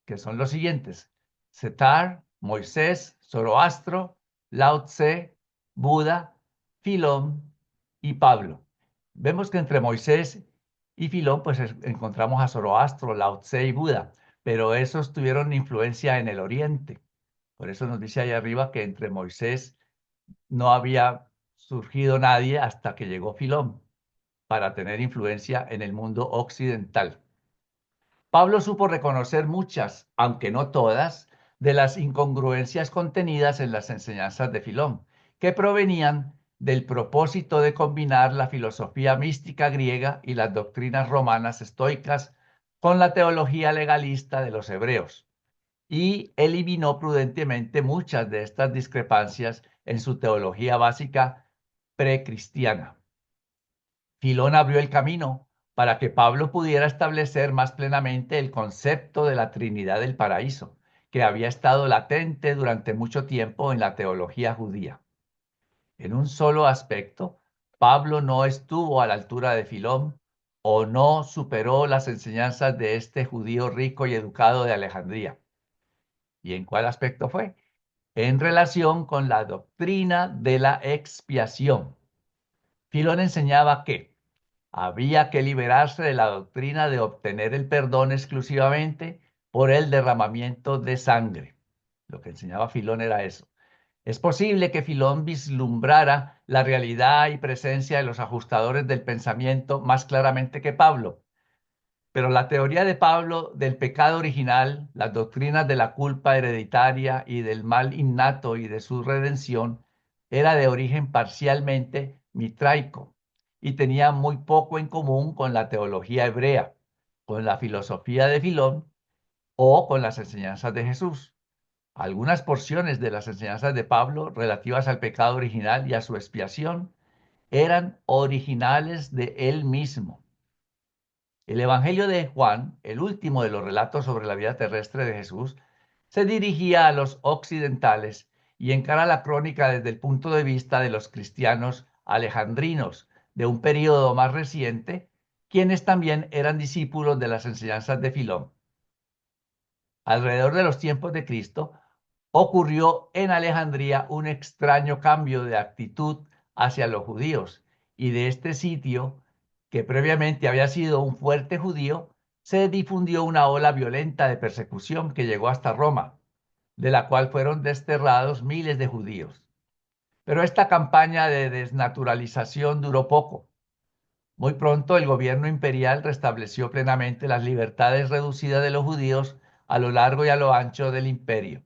que son los siguientes: Setar, Moisés, Zoroastro, Lao Tse, Buda, Filón y Pablo. Vemos que entre Moisés y Filón pues encontramos a Zoroastro, Lao Tse y Buda, pero esos tuvieron influencia en el Oriente. Por eso nos dice ahí arriba que entre Moisés no había surgido nadie hasta que llegó Filón para tener influencia en el mundo occidental. Pablo supo reconocer muchas, aunque no todas, de las incongruencias contenidas en las enseñanzas de Filón, que provenían del propósito de combinar la filosofía mística griega y las doctrinas romanas estoicas con la teología legalista de los hebreos, y eliminó prudentemente muchas de estas discrepancias en su teología básica precristiana. Filón abrió el camino para que Pablo pudiera establecer más plenamente el concepto de la Trinidad del paraíso, que había estado latente durante mucho tiempo en la teología judía. En un solo aspecto, Pablo no estuvo a la altura de Filón o no superó las enseñanzas de este judío rico y educado de Alejandría. ¿Y en cuál aspecto fue? En relación con la doctrina de la expiación. Filón enseñaba que había que liberarse de la doctrina de obtener el perdón exclusivamente por el derramamiento de sangre. Lo que enseñaba Filón era eso. Es posible que Filón vislumbrara la realidad y presencia de los ajustadores del pensamiento más claramente que Pablo, pero la teoría de Pablo del pecado original, las doctrinas de la culpa hereditaria y del mal innato y de su redención, era de origen parcialmente mitraico y tenía muy poco en común con la teología hebrea, con la filosofía de Filón o con las enseñanzas de Jesús. Algunas porciones de las enseñanzas de Pablo relativas al pecado original y a su expiación eran originales de él mismo. El Evangelio de Juan, el último de los relatos sobre la vida terrestre de Jesús, se dirigía a los occidentales y encara la crónica desde el punto de vista de los cristianos alejandrinos de un período más reciente, quienes también eran discípulos de las enseñanzas de Filón. Alrededor de los tiempos de Cristo, ocurrió en Alejandría un extraño cambio de actitud hacia los judíos, y de este sitio, que previamente había sido un fuerte judío, se difundió una ola violenta de persecución que llegó hasta Roma, de la cual fueron desterrados miles de judíos. Pero esta campaña de desnaturalización duró poco. Muy pronto el gobierno imperial restableció plenamente las libertades reducidas de los judíos a lo largo y a lo ancho del imperio.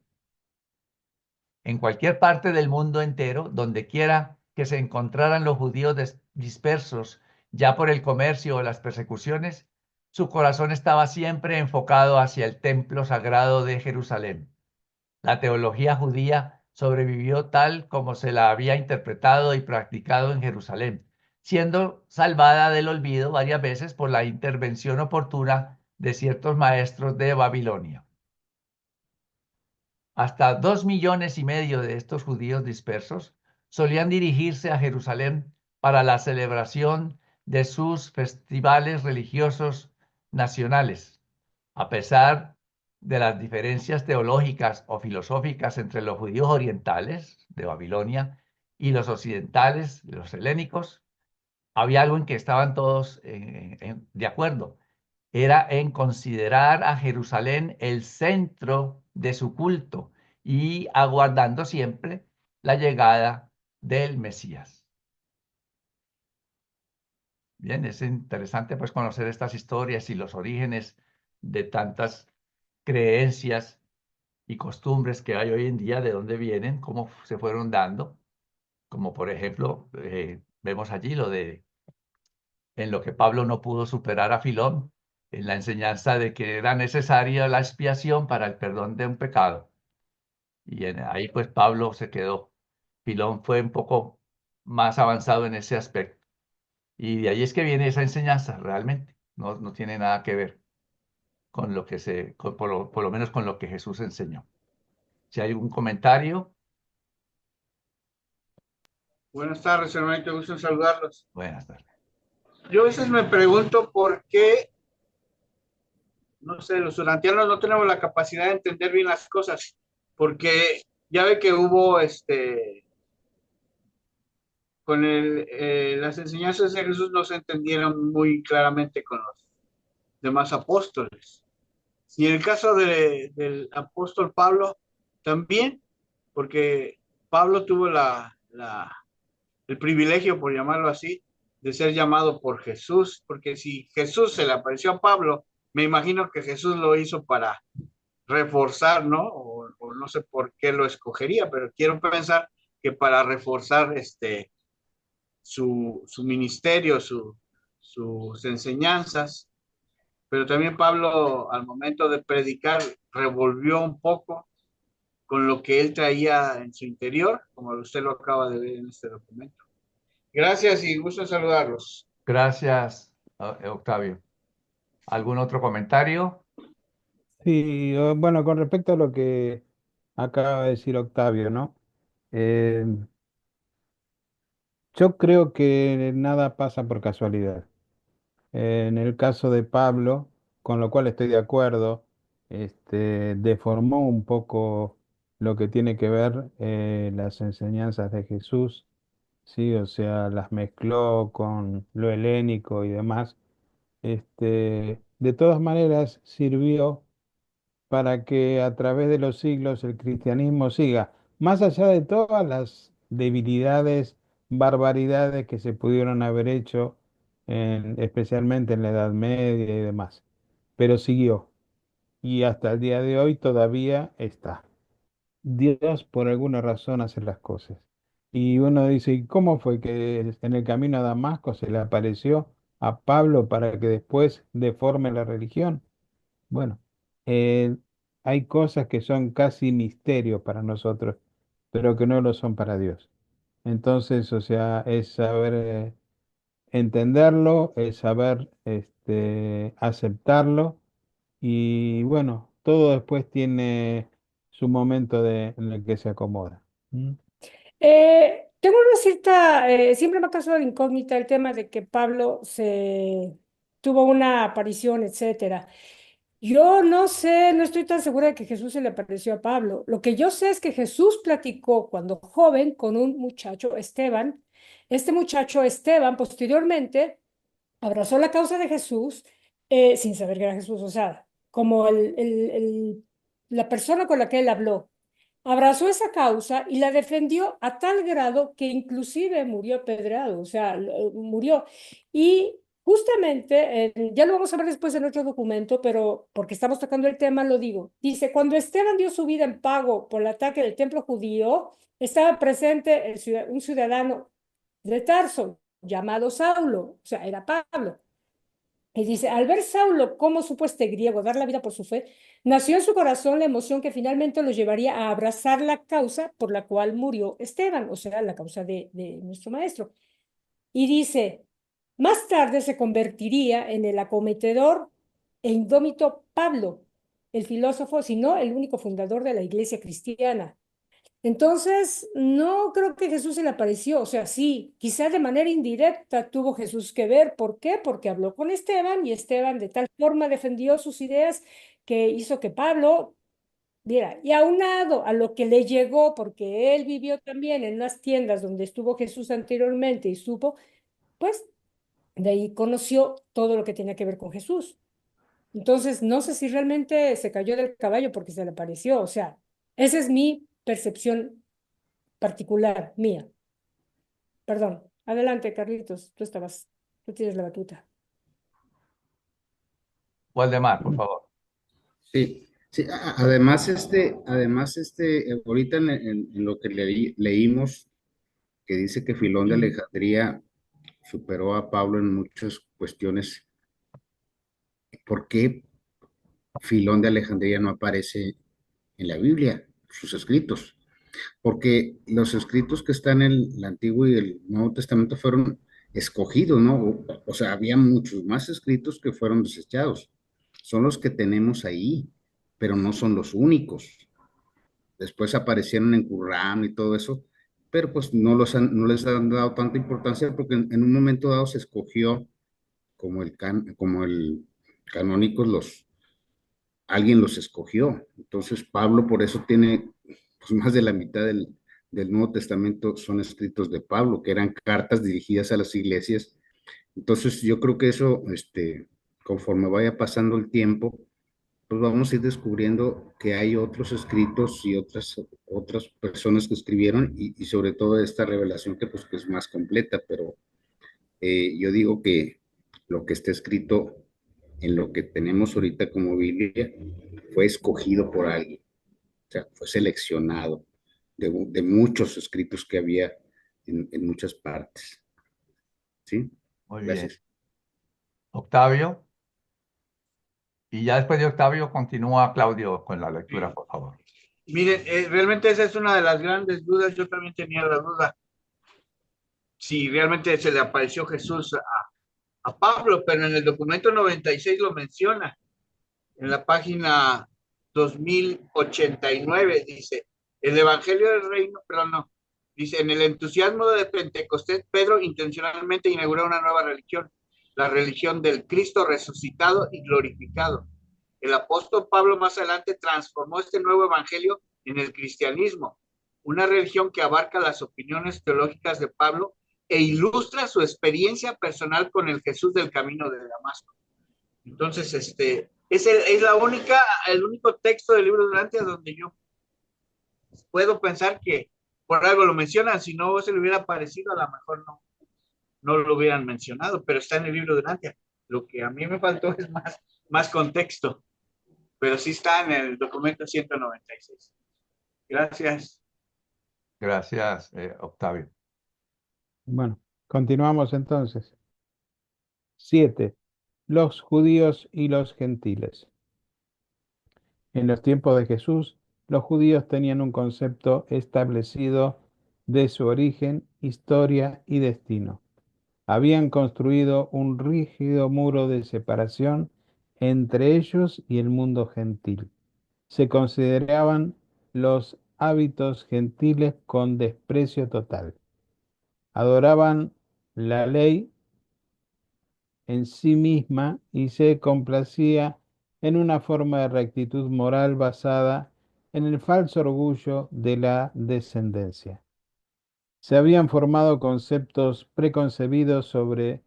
En cualquier parte del mundo entero, donde quiera que se encontraran los judíos dispersos ya por el comercio o las persecuciones, su corazón estaba siempre enfocado hacia el templo sagrado de Jerusalén. La teología judía sobrevivió tal como se la había interpretado y practicado en Jerusalén, siendo salvada del olvido varias veces por la intervención oportuna de ciertos maestros de Babilonia. Hasta 2,5 millones de estos judíos dispersos solían dirigirse a Jerusalén para la celebración de sus festivales religiosos nacionales. A pesar de las diferencias teológicas o filosóficas entre los judíos orientales de Babilonia y los occidentales, los helénicos, había algo en que estaban todos de acuerdo. Era en considerar a Jerusalén el centro de su culto y aguardando siempre la llegada del Mesías. Bien, es interesante pues conocer estas historias y los orígenes de tantas creencias y costumbres que hay hoy en día, de dónde vienen, cómo se fueron dando, como por ejemplo, vemos allí lo de en lo que Pablo no pudo superar a Filón, en la enseñanza de que era necesaria la expiación para el perdón de un pecado. Y ahí pues Pablo se quedó. Filón fue un poco más avanzado en ese aspecto. Y de ahí es que viene esa enseñanza, realmente. No, no tiene nada que ver con lo que por lo menos con lo que Jesús enseñó. Si hay algún comentario, Buenas tardes, hermanito, gusto en saludarlos. buenas tardes. Yo a veces me pregunto por qué, no sé, los urantianos no tenemos la capacidad de entender bien las cosas, porque ya ve que hubo, con las enseñanzas de Jesús no se entendieron muy claramente con los demás apóstoles. Y en el caso del apóstol Pablo, también, porque Pablo tuvo el privilegio, por llamarlo así, de ser llamado por Jesús, porque si Jesús se le apareció a Pablo, me imagino que Jesús lo hizo para reforzar, ¿no? O no sé por qué lo escogería, pero quiero pensar que para reforzar su ministerio, sus enseñanzas, pero también Pablo al momento de predicar revolvió un poco con lo que él traía en su interior, como usted lo acaba de ver en este documento. Gracias y gusto en saludarlos. Gracias, Octavio. ¿Algún otro comentario? Sí, bueno, con respecto a lo que acaba de decir Octavio, ¿no? Eh, yo creo que nada pasa por casualidad. En el caso de Pablo, con lo cual estoy de acuerdo, deformó un poco lo que tiene que ver las enseñanzas de Jesús, sí, o sea, las mezcló con lo helénico y demás. De todas maneras, sirvió para que a través de los siglos el cristianismo siga, más allá de todas las debilidades, barbaridades que se pudieron haber hecho, especialmente en la Edad Media y demás, pero siguió y hasta el día de hoy todavía está. Dios por alguna razón hace las cosas. Y uno dice, ¿y cómo fue que en el camino a Damasco se le apareció a Pablo para que después deforme la religión? Bueno, eh, hay cosas que son casi misterios para nosotros, pero que no lo son para Dios. Entonces, o sea, es saber entenderlo, es saber aceptarlo y bueno, todo después tiene su momento en el que se acomoda. ¿Mm? Tengo una cierta, siempre me ha causado de incógnita el tema de que Pablo se tuvo una aparición, etcétera. Yo no sé, no estoy tan segura de que Jesús se le apareció a Pablo. Lo que yo sé es que Jesús platicó cuando joven con un muchacho, Esteban. Este muchacho, Esteban, posteriormente abrazó la causa de Jesús sin saber que era Jesús, o sea, como la persona con la que él habló. Abrazó esa causa y la defendió a tal grado que inclusive murió apedreado, o sea, murió. Y justamente, ya lo vamos a ver después en otro documento, pero porque estamos tocando el tema, lo digo. Dice, cuando Esteban dio su vida en pago por el ataque del templo judío, estaba presente un ciudadano de Tarso llamado Saulo, o sea, era Pablo. Y dice, al ver Saulo cómo supo este griego dar la vida por su fe, nació en su corazón la emoción que finalmente lo llevaría a abrazar la causa por la cual murió Esteban, o sea, la causa de nuestro maestro. Y dice, más tarde se convertiría en el acometedor e indómito Pablo, el filósofo, sino el único fundador de la iglesia cristiana. Entonces, no creo que Jesús se le apareció, o sea, sí, quizá de manera indirecta tuvo Jesús que ver. ¿Por qué? Porque habló con Esteban y Esteban de tal forma defendió sus ideas que hizo que Pablo Mira, y aunado a lo que le llegó, porque él vivió también en unas tiendas donde estuvo Jesús anteriormente y supo, pues de ahí conoció todo lo que tenía que ver con Jesús. Entonces, no sé si realmente se cayó del caballo porque se le apareció. O sea, esa es mi percepción particular, mía. Perdón. Adelante, Carlitos. Tú tienes la batuta. Waldemar, por favor. Sí, sí, ahorita en lo que leímos, que dice que Filón de Alejandría superó a Pablo en muchas cuestiones. ¿Por qué Filón de Alejandría no aparece en la Biblia, sus escritos? Porque los escritos que están en el Antiguo y el Nuevo Testamento fueron escogidos, ¿no? O sea, había muchos más escritos que fueron desechados. Son los que tenemos ahí, pero no son los únicos. Después aparecieron en Qumran y todo eso, pero pues no les han dado tanta importancia porque en un momento dado se escogió como el canónicos alguien los escogió. Entonces Pablo por eso tiene pues más de la mitad del Nuevo Testamento son escritos de Pablo, que eran cartas dirigidas a las iglesias. Entonces yo creo que eso, conforme vaya pasando el tiempo, pues vamos a ir descubriendo que hay otros escritos y otras personas que escribieron y sobre todo esta revelación pues, que es más completa, pero yo digo que lo que está escrito en lo que tenemos ahorita como Biblia fue escogido por alguien, o sea, fue seleccionado de muchos escritos que había en muchas partes. ¿Sí? Muy bien. Gracias. Octavio. Y ya después de Octavio continúa Claudio con la lectura, por favor. Miren, realmente esa es una de las grandes dudas. Yo también tenía la duda si realmente se le apareció Jesús a Pablo, pero en el documento 96 lo menciona. En la página 2089 dice, el Evangelio del Reino, pero no, dice, en el entusiasmo de Pentecostés, Pedro intencionalmente inauguró una nueva religión, la religión del Cristo resucitado y glorificado. El apóstol Pablo más adelante transformó este nuevo evangelio en el cristianismo, una religión que abarca las opiniones teológicas de Pablo e ilustra su experiencia personal con el Jesús del camino de Damasco. Entonces, es el único texto del libro de Durante donde yo puedo pensar que por algo lo mencionan, si no se le hubiera parecido, a lo mejor no lo hubieran mencionado, pero está en el libro de Durante. Lo que a mí me faltó es más contexto, pero sí está en el documento 196. Gracias. Gracias, Octavio. Bueno, continuamos entonces. 7. Los judíos y los gentiles. En los tiempos de Jesús, los judíos tenían un concepto establecido de su origen, historia y destino. Habían construido un rígido muro de separación entre ellos y el mundo gentil. Se consideraban los hábitos gentiles con desprecio total. Adoraban la ley en sí misma y se complacía en una forma de rectitud moral basada en el falso orgullo de la descendencia. Se habían formado conceptos preconcebidos sobre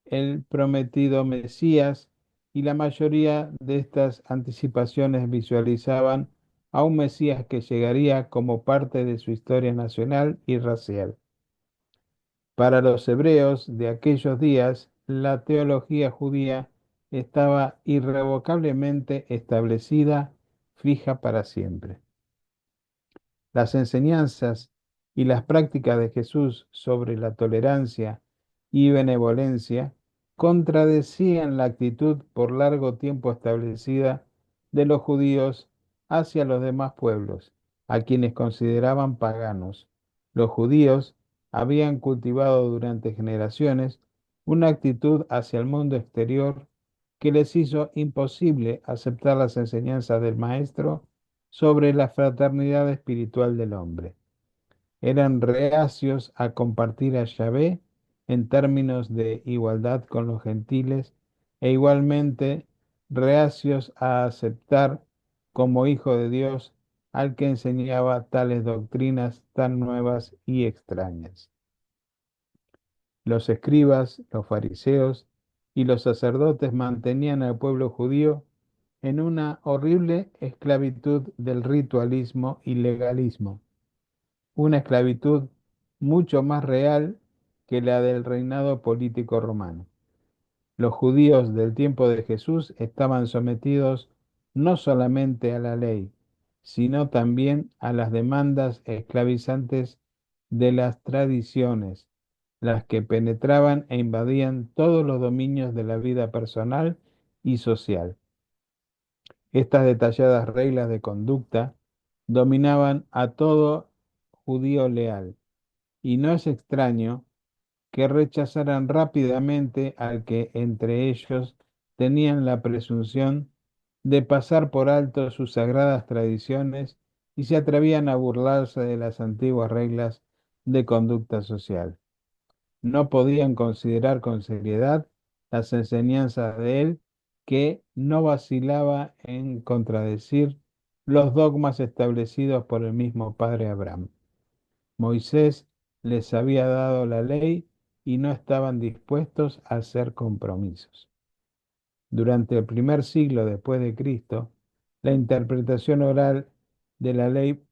el prometido Mesías y la mayoría de estas anticipaciones visualizaban a un Mesías que llegaría como parte de su historia nacional y racial. Para los hebreos de aquellos días, la teología judía estaba irrevocablemente establecida, fija para siempre. Las enseñanzas y las prácticas de Jesús sobre la tolerancia y benevolencia contradecían la actitud por largo tiempo establecida de los judíos hacia los demás pueblos, a quienes consideraban paganos. Los judíos habían cultivado durante generaciones una actitud hacia el mundo exterior que les hizo imposible aceptar las enseñanzas del Maestro sobre la fraternidad espiritual del hombre. Eran reacios a compartir a Yahvé en términos de igualdad con los gentiles e igualmente reacios a aceptar como hijo de Dios al que enseñaba tales doctrinas tan nuevas y extrañas. Los escribas, los fariseos y los sacerdotes mantenían al pueblo judío en una horrible esclavitud del ritualismo y legalismo, una esclavitud mucho más real que la del reinado político romano. Los judíos del tiempo de Jesús estaban sometidos no solamente a la ley, sino también a las demandas esclavizantes de las tradiciones, las que penetraban e invadían todos los dominios de la vida personal y social. Estas detalladas reglas de conducta dominaban a todo judío leal, y no es extraño que rechazaran rápidamente al que entre ellos tenían la presunción de pasar por alto sus sagradas tradiciones y se atrevían a burlarse de las antiguas reglas de conducta social. No podían considerar con seriedad las enseñanzas de él, que no vacilaba en contradecir los dogmas establecidos por el mismo padre Abraham. Moisés les había dado la ley y no estaban dispuestos a hacer compromisos. Durante el primer siglo después de Cristo, la interpretación oral de la ley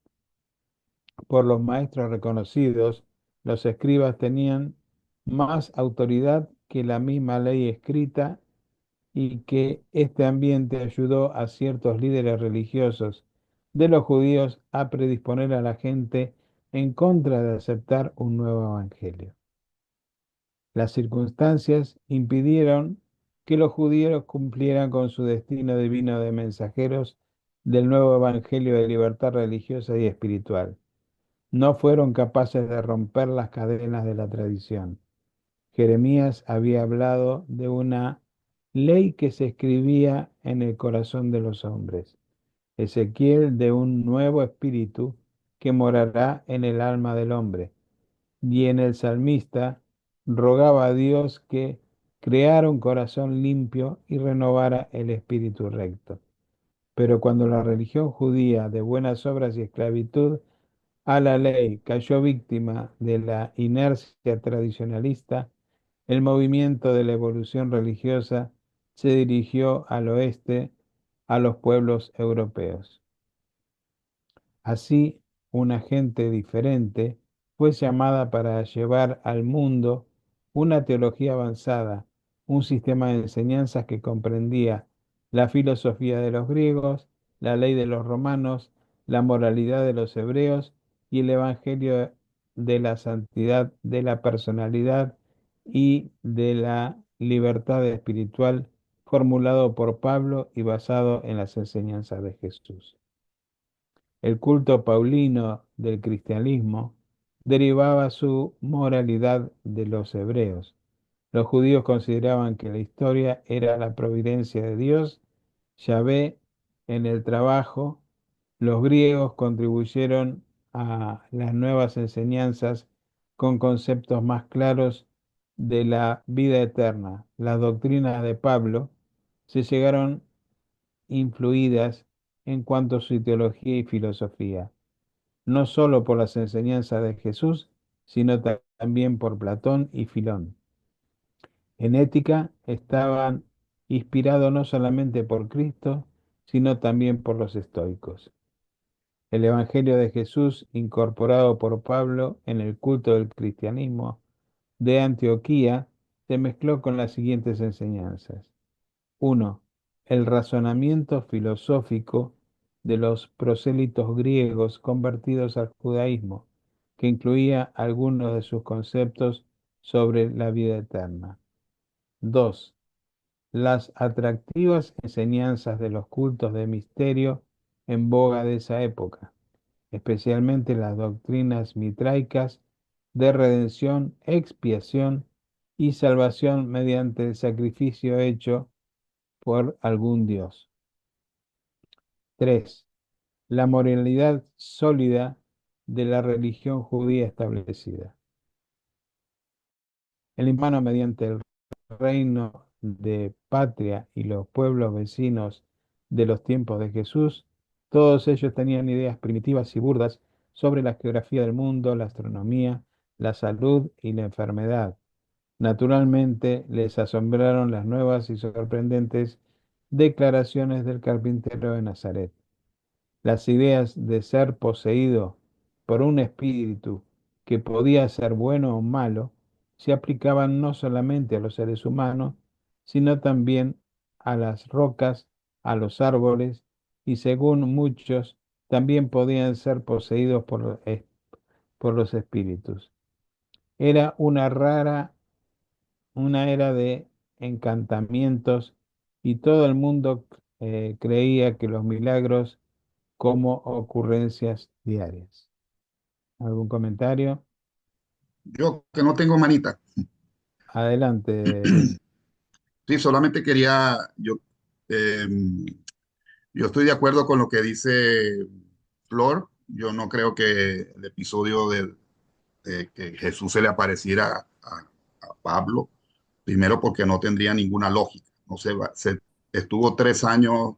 por los maestros reconocidos, los escribas tenían más autoridad que la misma ley escrita, y que este ambiente ayudó a ciertos líderes religiosos de los judíos a predisponer a la gente en contra de aceptar un nuevo evangelio. Las circunstancias impidieron que los judíos cumplieran con su destino divino de mensajeros del nuevo evangelio de libertad religiosa y espiritual. No fueron capaces de romper las cadenas de la tradición. Jeremías había hablado de una ley que se escribía en el corazón de los hombres. Ezequiel de un nuevo espíritu que morará en el alma del hombre. Y en el salmista rogaba a Dios que creara un corazón limpio y renovara el espíritu recto. Pero cuando la religión judía de buenas obras y esclavitud a la ley cayó víctima de la inercia tradicionalista, el movimiento de la evolución religiosa se dirigió al oeste, a los pueblos europeos. Así, una gente diferente fue llamada para llevar al mundo una teología avanzada, un sistema de enseñanzas que comprendía la filosofía de los griegos, la ley de los romanos, la moralidad de los hebreos y el evangelio de la santidad, de la personalidad y de la libertad espiritual, formulado por Pablo y basado en las enseñanzas de Jesús. El culto paulino del cristianismo derivaba su moralidad de los hebreos. Los judíos consideraban que la historia era la providencia de Dios, Yahvé en el trabajo. Los griegos contribuyeron a las nuevas enseñanzas con conceptos más claros de la vida eterna. Las doctrinas de Pablo se llegaron influidas en cuanto a su teología y filosofía, no solo por las enseñanzas de Jesús, sino también por Platón y Filón. En ética estaban inspirados no solamente por Cristo, sino también por los estoicos. El Evangelio de Jesús, incorporado por Pablo en el culto del cristianismo de Antioquía, se mezcló con las siguientes enseñanzas. 1. El razonamiento filosófico de los prosélitos griegos convertidos al judaísmo, que incluía algunos de sus conceptos sobre la vida eterna. 2. Las atractivas enseñanzas de los cultos de misterio en boga de esa época, especialmente las doctrinas mitraicas de redención, expiación y salvación mediante el sacrificio hecho por algún dios. 3. La moralidad sólida de la religión judía establecida. El hispano, mediante el reino de patria y los pueblos vecinos de los tiempos de Jesús, Todos ellos tenían ideas primitivas y burdas sobre la geografía del mundo, la astronomía, la salud y la enfermedad. Naturalmente, les asombraron las nuevas y sorprendentes declaraciones del carpintero de Nazaret. Las ideas de ser poseído por un espíritu que podía ser bueno o malo se aplicaban no solamente a los seres humanos, sino también a las rocas, a los árboles y según muchos también podían ser poseídos por los espíritus. Era una era de encantamientos y todo el mundo creía que los milagros como ocurrencias diarias. ¿Algún comentario? Yo que no tengo manita. Adelante, Luis. Sí, solamente quería, eh, yo estoy de acuerdo con lo que dice Flor. Yo no creo que el episodio de que Jesús se le apareciera a Pablo, primero porque no tendría ninguna lógica. No sé, se estuvo 3 años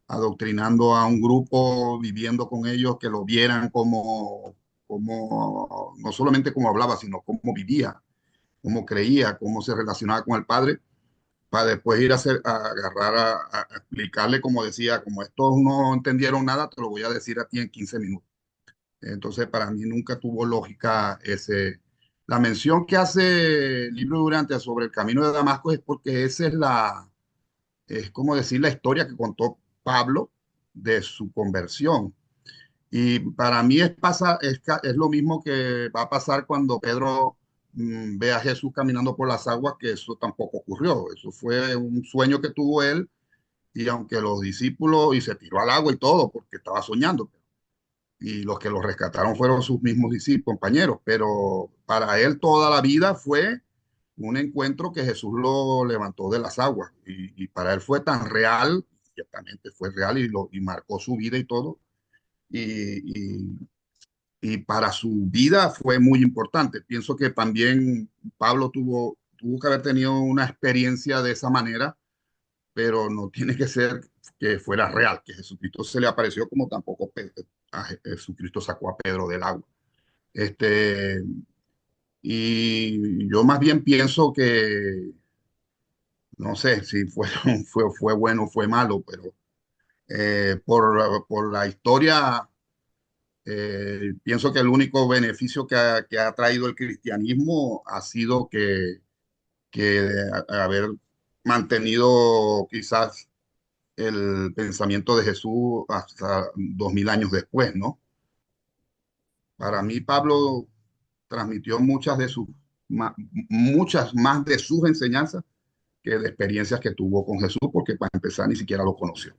adoctrinando a un grupo, viviendo con ellos, que lo vieran como no solamente cómo hablaba, sino cómo vivía, cómo creía, cómo se relacionaba con el Padre, para después ir a agarrar a explicarle, como decía, como estos no entendieron nada, te lo voy a decir a ti en 15 minutos. Entonces, para mí nunca tuvo lógica la mención que hace el libro Durante sobre el camino de Damasco es porque esa es como decir la historia que contó Pablo de su conversión. Y para mí es lo mismo que va a pasar cuando Pedro ve a Jesús caminando por las aguas, que eso tampoco ocurrió. Eso fue un sueño que tuvo él, y aunque los discípulos, y se tiró al agua y todo, porque estaba soñando, y los que lo rescataron fueron sus mismos discípulos, compañeros, pero para él toda la vida fue un encuentro que Jesús lo levantó de las aguas, y para él fue tan real, ciertamente fue real, y marcó su vida y todo, y, y para su vida fue muy importante. Pienso que también Pablo tuvo que haber tenido una experiencia de esa manera, pero no tiene que ser que fuera real, que Jesucristo se le apareció como tampoco a Jesucristo sacó a Pedro del agua. Este, y yo más bien pienso que, no sé si fue bueno o fue malo, pero por la historia, pienso que el único beneficio que ha traído el cristianismo ha sido que haber mantenido quizás el pensamiento de Jesús hasta 2000 años después, ¿no? Para mí, Pablo transmitió muchas más de sus enseñanzas que de experiencias que tuvo con Jesús, porque para empezar ni siquiera lo conoció.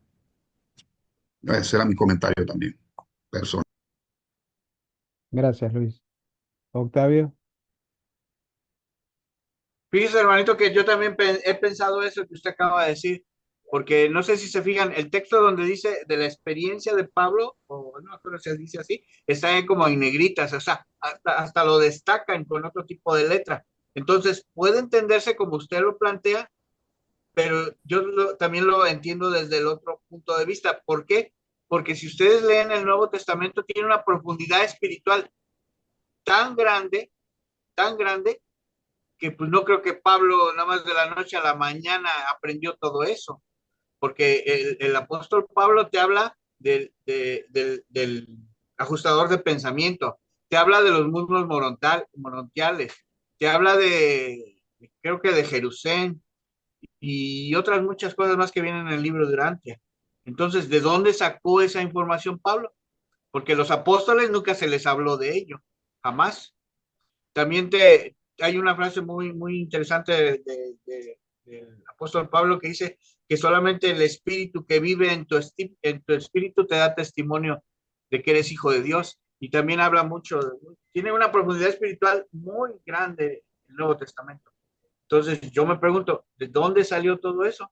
Ese era mi comentario también, personal. Gracias, Luis. Octavio. Fíjese, hermanito, que yo también he pensado eso que usted acaba de decir, porque no sé si se fijan, el texto donde dice de la experiencia de Pablo, o no creo si se dice así, está ahí como en negritas, o sea, hasta lo destacan con otro tipo de letra. Entonces, puede entenderse como usted lo plantea, pero yo también lo entiendo desde el otro punto de vista. ¿Por qué? Porque si ustedes leen el Nuevo Testamento, tiene una profundidad espiritual tan grande, que pues no creo que Pablo nada más de la noche a la mañana aprendió todo eso, porque el apóstol Pablo te habla del ajustador de pensamiento, te habla de los mundos morontiales, te habla creo que de Jerusalén y otras muchas cosas más que vienen en el libro Durante. Entonces, ¿de dónde sacó esa información Pablo? Porque los apóstoles nunca se les habló de ello, jamás. También hay una frase muy interesante del apóstol Pablo que dice que solamente el espíritu que vive en tu espíritu te da testimonio de que eres hijo de Dios. Y también habla mucho, tiene una profundidad espiritual muy grande el Nuevo Testamento. Entonces yo me pregunto, ¿de dónde salió todo eso?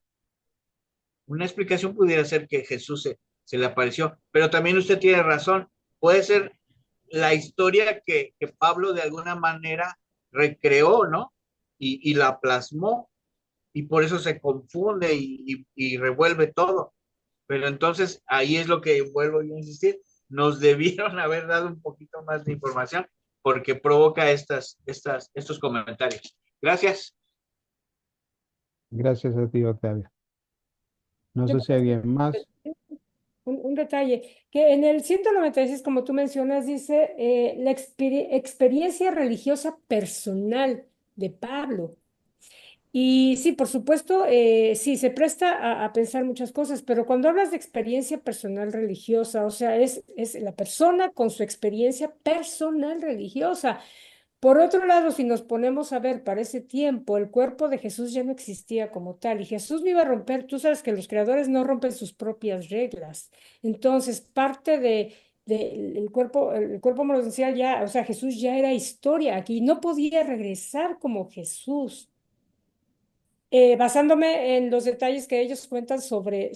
Una explicación pudiera ser que Jesús se le apareció, pero también usted tiene razón, puede ser la historia que Pablo de alguna manera recreó, ¿no? Y la plasmó, y por eso se confunde y revuelve todo. Pero entonces ahí es lo que vuelvo yo a insistir, nos debieron haber dado un poquito más de información porque provoca estos comentarios. Gracias. Gracias a ti, Octavio. No Yo sé si alguien más. un detalle, que en el 196, como tú mencionas, dice la experiencia religiosa personal de Pablo. Y sí, por supuesto, sí, se presta a pensar muchas cosas, pero cuando hablas de experiencia personal religiosa, o sea, es la persona con su experiencia personal religiosa. Por otro lado, si nos ponemos a ver para ese tiempo, el cuerpo de Jesús ya no existía como tal y Jesús no iba a romper, tú sabes que los creadores no rompen sus propias reglas. Entonces, parte el cuerpo monocencial ya, o sea, Jesús ya era historia aquí, no podía regresar como Jesús. Basándome en los detalles que ellos cuentan sobre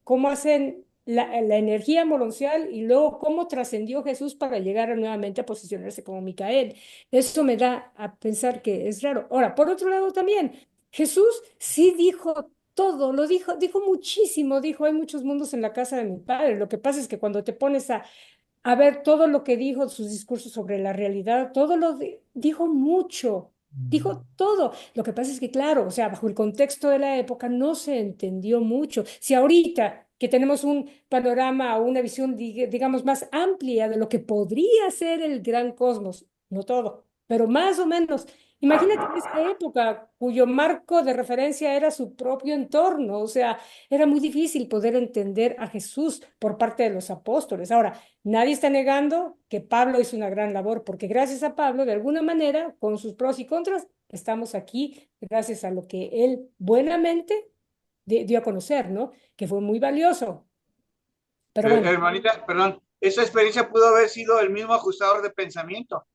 cómo hacen la energía moloncial y luego cómo trascendió Jesús para llegar nuevamente a posicionarse como Micael. Eso me da a pensar que es raro. Ahora, por otro lado también, Jesús sí dijo todo, dijo muchísimo, dijo, hay muchos mundos en la casa de mi padre. Lo que pasa es que cuando te pones a ver todo lo que dijo, sus discursos sobre la realidad, dijo mucho. Dijo todo. Lo que pasa es que, claro, o sea, bajo el contexto de la época no se entendió mucho. Si ahorita que tenemos un panorama o una visión, digamos, más amplia de lo que podría ser el gran cosmos, no todo, pero más o menos, imagínate en esa época cuyo marco de referencia era su propio entorno, o sea, era muy difícil poder entender a Jesús por parte de los apóstoles. Ahora, nadie está negando que Pablo hizo una gran labor, porque gracias a Pablo, de alguna manera, con sus pros y contras, estamos aquí gracias a lo que él buenamente dio a conocer, ¿no? Que fue muy valioso. Pero bueno, Hermanita, perdón, esa experiencia pudo haber sido el mismo ajustador de pensamiento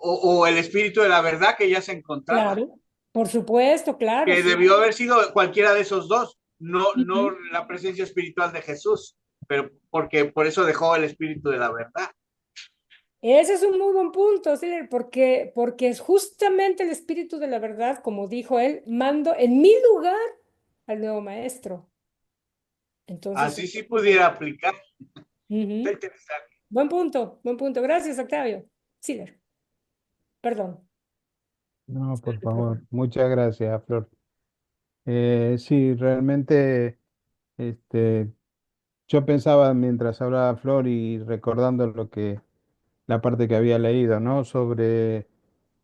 o el espíritu de la verdad que ya se encontraba, claro, por supuesto, claro, que sí. debió haber sido cualquiera de esos dos, no Ujú. la presencia espiritual de Jesús, pero porque por eso dejó el espíritu de la verdad. Ese es un muy buen punto, sí, porque es justamente el espíritu de la verdad, como dijo él, mando en mi lugar al nuevo maestro. Entonces, Así sí pudiera aplicar. Está ujú. interesante. Buen punto, buen punto. Gracias, Octavio. Siler, perdón. No, por favor. Muchas gracias, Flor. Sí, realmente, este, yo pensaba mientras hablaba Flor y recordando la parte que había leído, ¿no? Sobre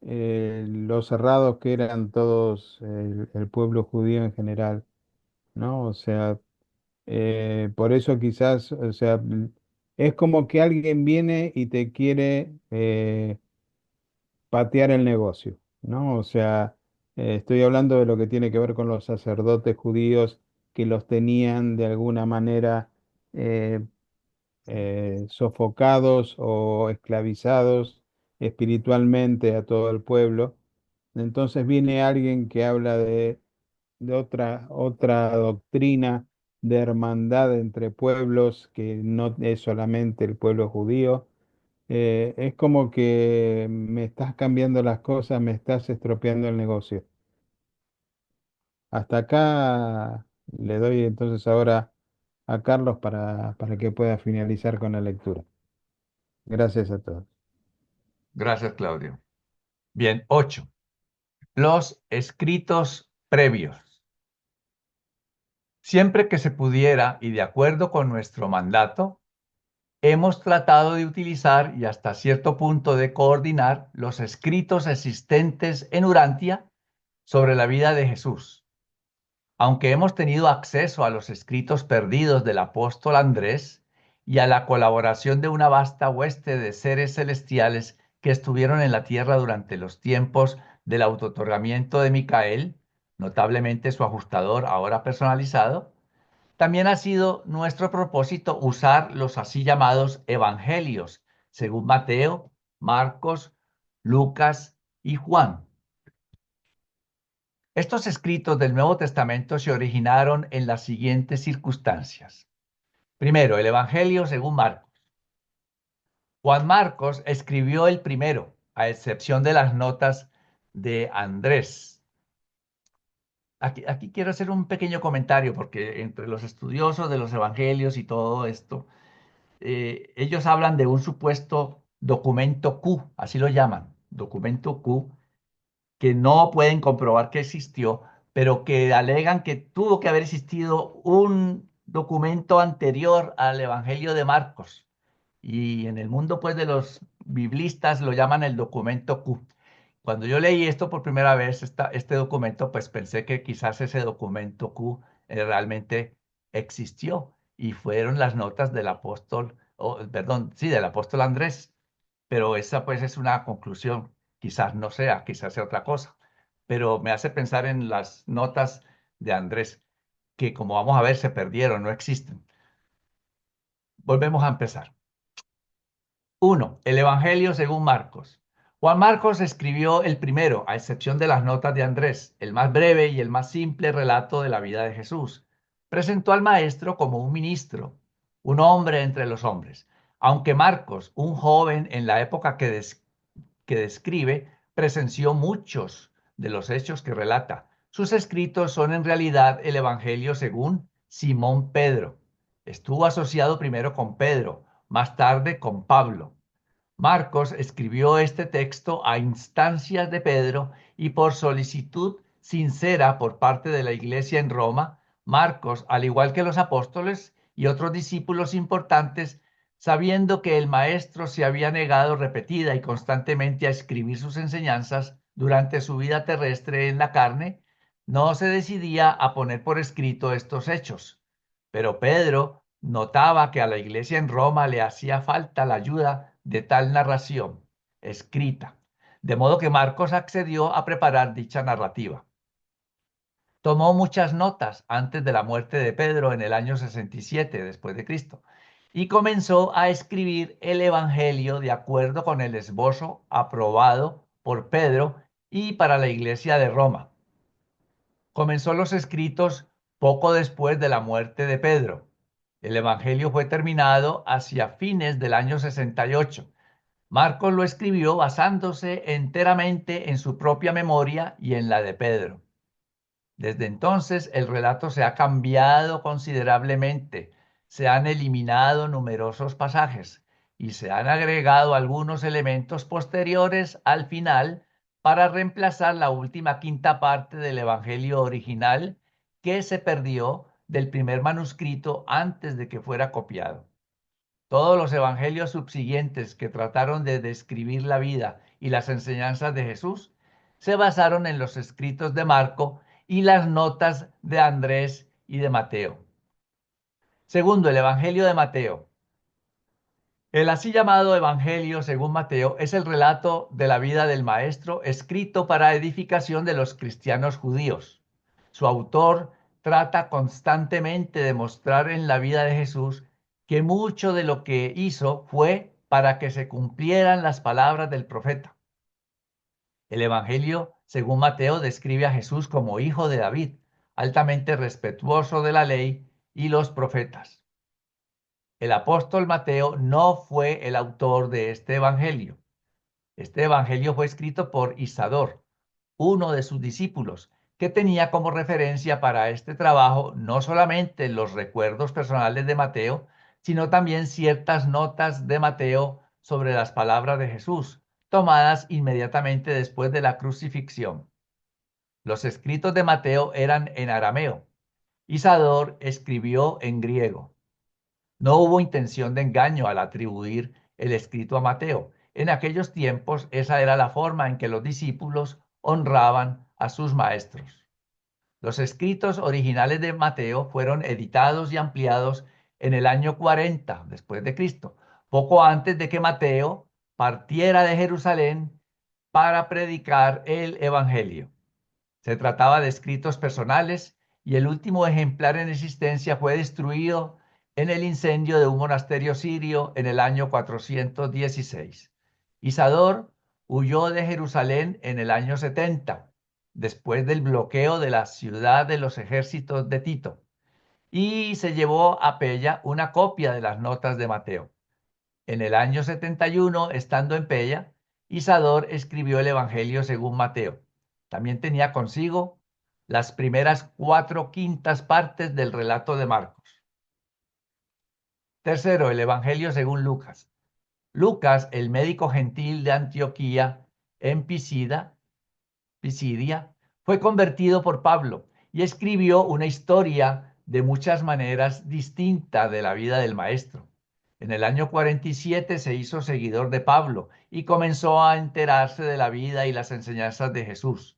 los cerrados que eran todos el pueblo judío en general, ¿no? O sea, por eso quizás, o sea, es como que alguien viene y te quiere patear el negocio, ¿no? O sea, estoy hablando de lo que tiene que ver con los sacerdotes judíos que los tenían de alguna manera eh, sofocados o esclavizados espiritualmente a todo el pueblo. Entonces viene alguien que habla de otra doctrina de hermandad entre pueblos, que no es solamente el pueblo judío. Es como que me estás cambiando las cosas, me estás estropeando el negocio. Hasta acá le doy entonces ahora a Carlos para que pueda finalizar con la lectura. Gracias a todos. Gracias, Claudio. Bien, 8. Los escritos previos. Siempre que se pudiera y de acuerdo con nuestro mandato, hemos tratado de utilizar y hasta cierto punto de coordinar los escritos existentes en Urantia sobre la vida de Jesús. Aunque hemos tenido acceso a los escritos perdidos del apóstol Andrés y a la colaboración de una vasta hueste de seres celestiales que estuvieron en la tierra durante los tiempos del autootorgamiento de Micael, notablemente su ajustador ahora personalizado, también ha sido nuestro propósito usar los así llamados evangelios, según Mateo, Marcos, Lucas y Juan. Estos escritos del Nuevo Testamento se originaron en las siguientes circunstancias. Primero, el Evangelio según Marcos. Juan Marcos escribió el primero, a excepción de las notas de Andrés. aquí quiero hacer un pequeño comentario porque entre los estudiosos de los evangelios y todo esto, ellos hablan de un supuesto documento Q, así lo llaman, documento Q, que no pueden comprobar que existió, pero que alegan que tuvo que haber existido un documento anterior al Evangelio de Marcos. Y en el mundo, pues, de los biblistas lo llaman el documento Q. Cuando yo leí esto por primera vez, este documento, pues pensé que quizás ese documento Q realmente existió y fueron las notas del apóstol, perdón, sí, del apóstol Andrés. Pero esa pues es una conclusión, quizás sea otra cosa. Pero me hace pensar en las notas de Andrés, que como vamos a ver se perdieron, no existen. Volvemos a empezar. 1. El Evangelio según Marcos. Juan Marcos escribió el primero, a excepción de las notas de Andrés, el más breve y el más simple relato de la vida de Jesús. Presentó al Maestro como un ministro, un hombre entre los hombres. Aunque Marcos, un joven en la época que describe, presenció muchos de los hechos que relata. Sus escritos son en realidad el Evangelio según Simón Pedro. Estuvo asociado primero con Pedro, más tarde con Pablo. Marcos escribió este texto a instancias de Pedro y por solicitud sincera por parte de la iglesia en Roma. Marcos, al igual que los apóstoles y otros discípulos importantes, sabiendo que el maestro se había negado repetida y constantemente a escribir sus enseñanzas durante su vida terrestre en la carne, no se decidía a poner por escrito estos hechos. Pero Pedro notaba que a la iglesia en Roma le hacía falta la ayuda de tal narración escrita, de modo que Marcos accedió a preparar dicha narrativa. Tomó muchas notas antes de la muerte de Pedro en el año 67 después de Cristo y comenzó a escribir el Evangelio de acuerdo con el esbozo aprobado por Pedro y para la iglesia de Roma. Comenzó los escritos poco después de la muerte de Pedro. El Evangelio fue terminado hacia fines del año 68. Marcos lo escribió basándose enteramente en su propia memoria y en la de Pedro. Desde entonces el relato se ha cambiado considerablemente, se han eliminado numerosos pasajes y se han agregado algunos elementos posteriores al final para reemplazar la última quinta parte del Evangelio original que se perdió del primer manuscrito antes de que fuera copiado. Todos los evangelios subsiguientes que trataron de describir la vida y las enseñanzas de Jesús se basaron en los escritos de Marco y las notas de Andrés y de Mateo. Segundo, el Evangelio de Mateo. El así llamado Evangelio según Mateo es el relato de la vida del Maestro escrito para edificación de los cristianos judíos. Su autor trata constantemente de mostrar en la vida de Jesús que mucho de lo que hizo fue para que se cumplieran las palabras del profeta. El Evangelio, según Mateo, describe a Jesús como hijo de David, altamente respetuoso de la ley y los profetas. El apóstol Mateo no fue el autor de este Evangelio. Este Evangelio fue escrito por Isador, uno de sus discípulos, que tenía como referencia para este trabajo no solamente los recuerdos personales de Mateo, sino también ciertas notas de Mateo sobre las palabras de Jesús, tomadas inmediatamente después de la crucifixión. Los escritos de Mateo eran en arameo. Isador escribió en griego. No hubo intención de engaño al atribuir el escrito a Mateo. En aquellos tiempos esa era la forma en que los discípulos honraban a sus maestros. Los escritos originales de Mateo fueron editados y ampliados en el año 40 después de Cristo, poco antes de que Mateo partiera de Jerusalén para predicar el Evangelio. Se trataba de escritos personales y el último ejemplar en existencia fue destruido en el incendio de un monasterio sirio en el año 416. Isador huyó de Jerusalén en el año 70, después del bloqueo de la ciudad de los ejércitos de Tito, y se llevó a Pella una copia de las notas de Mateo. En el año 71, estando en Pella, Isador escribió el Evangelio según Mateo. También tenía consigo las primeras 4/5 partes del relato de Marcos. Tercero, el Evangelio según Lucas. Lucas, el médico gentil de Antioquía en Pisidia, fue convertido por Pablo y escribió una historia de muchas maneras distinta de la vida del maestro. En el año 47 se hizo seguidor de Pablo y comenzó a enterarse de la vida y las enseñanzas de Jesús.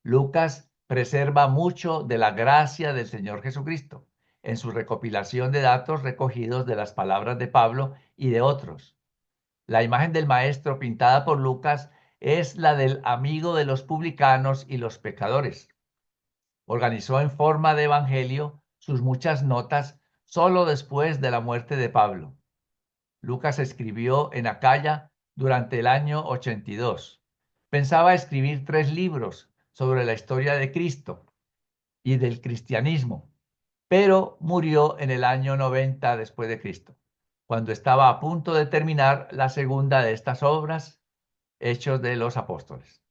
Lucas preserva mucho de la gracia del Señor Jesucristo en su recopilación de datos recogidos de las palabras de Pablo y de otros. La imagen del maestro pintada por Lucas es la del amigo de los publicanos y los pecadores. Organizó en forma de evangelio sus muchas notas solo después de la muerte de Pablo. Lucas escribió en Acaya durante el año 82. Pensaba escribir 3 libros sobre la historia de Cristo y del cristianismo, pero murió en el año 90 después de Cristo, cuando estaba a punto de terminar la segunda de estas obras, Hechos de los Apóstoles.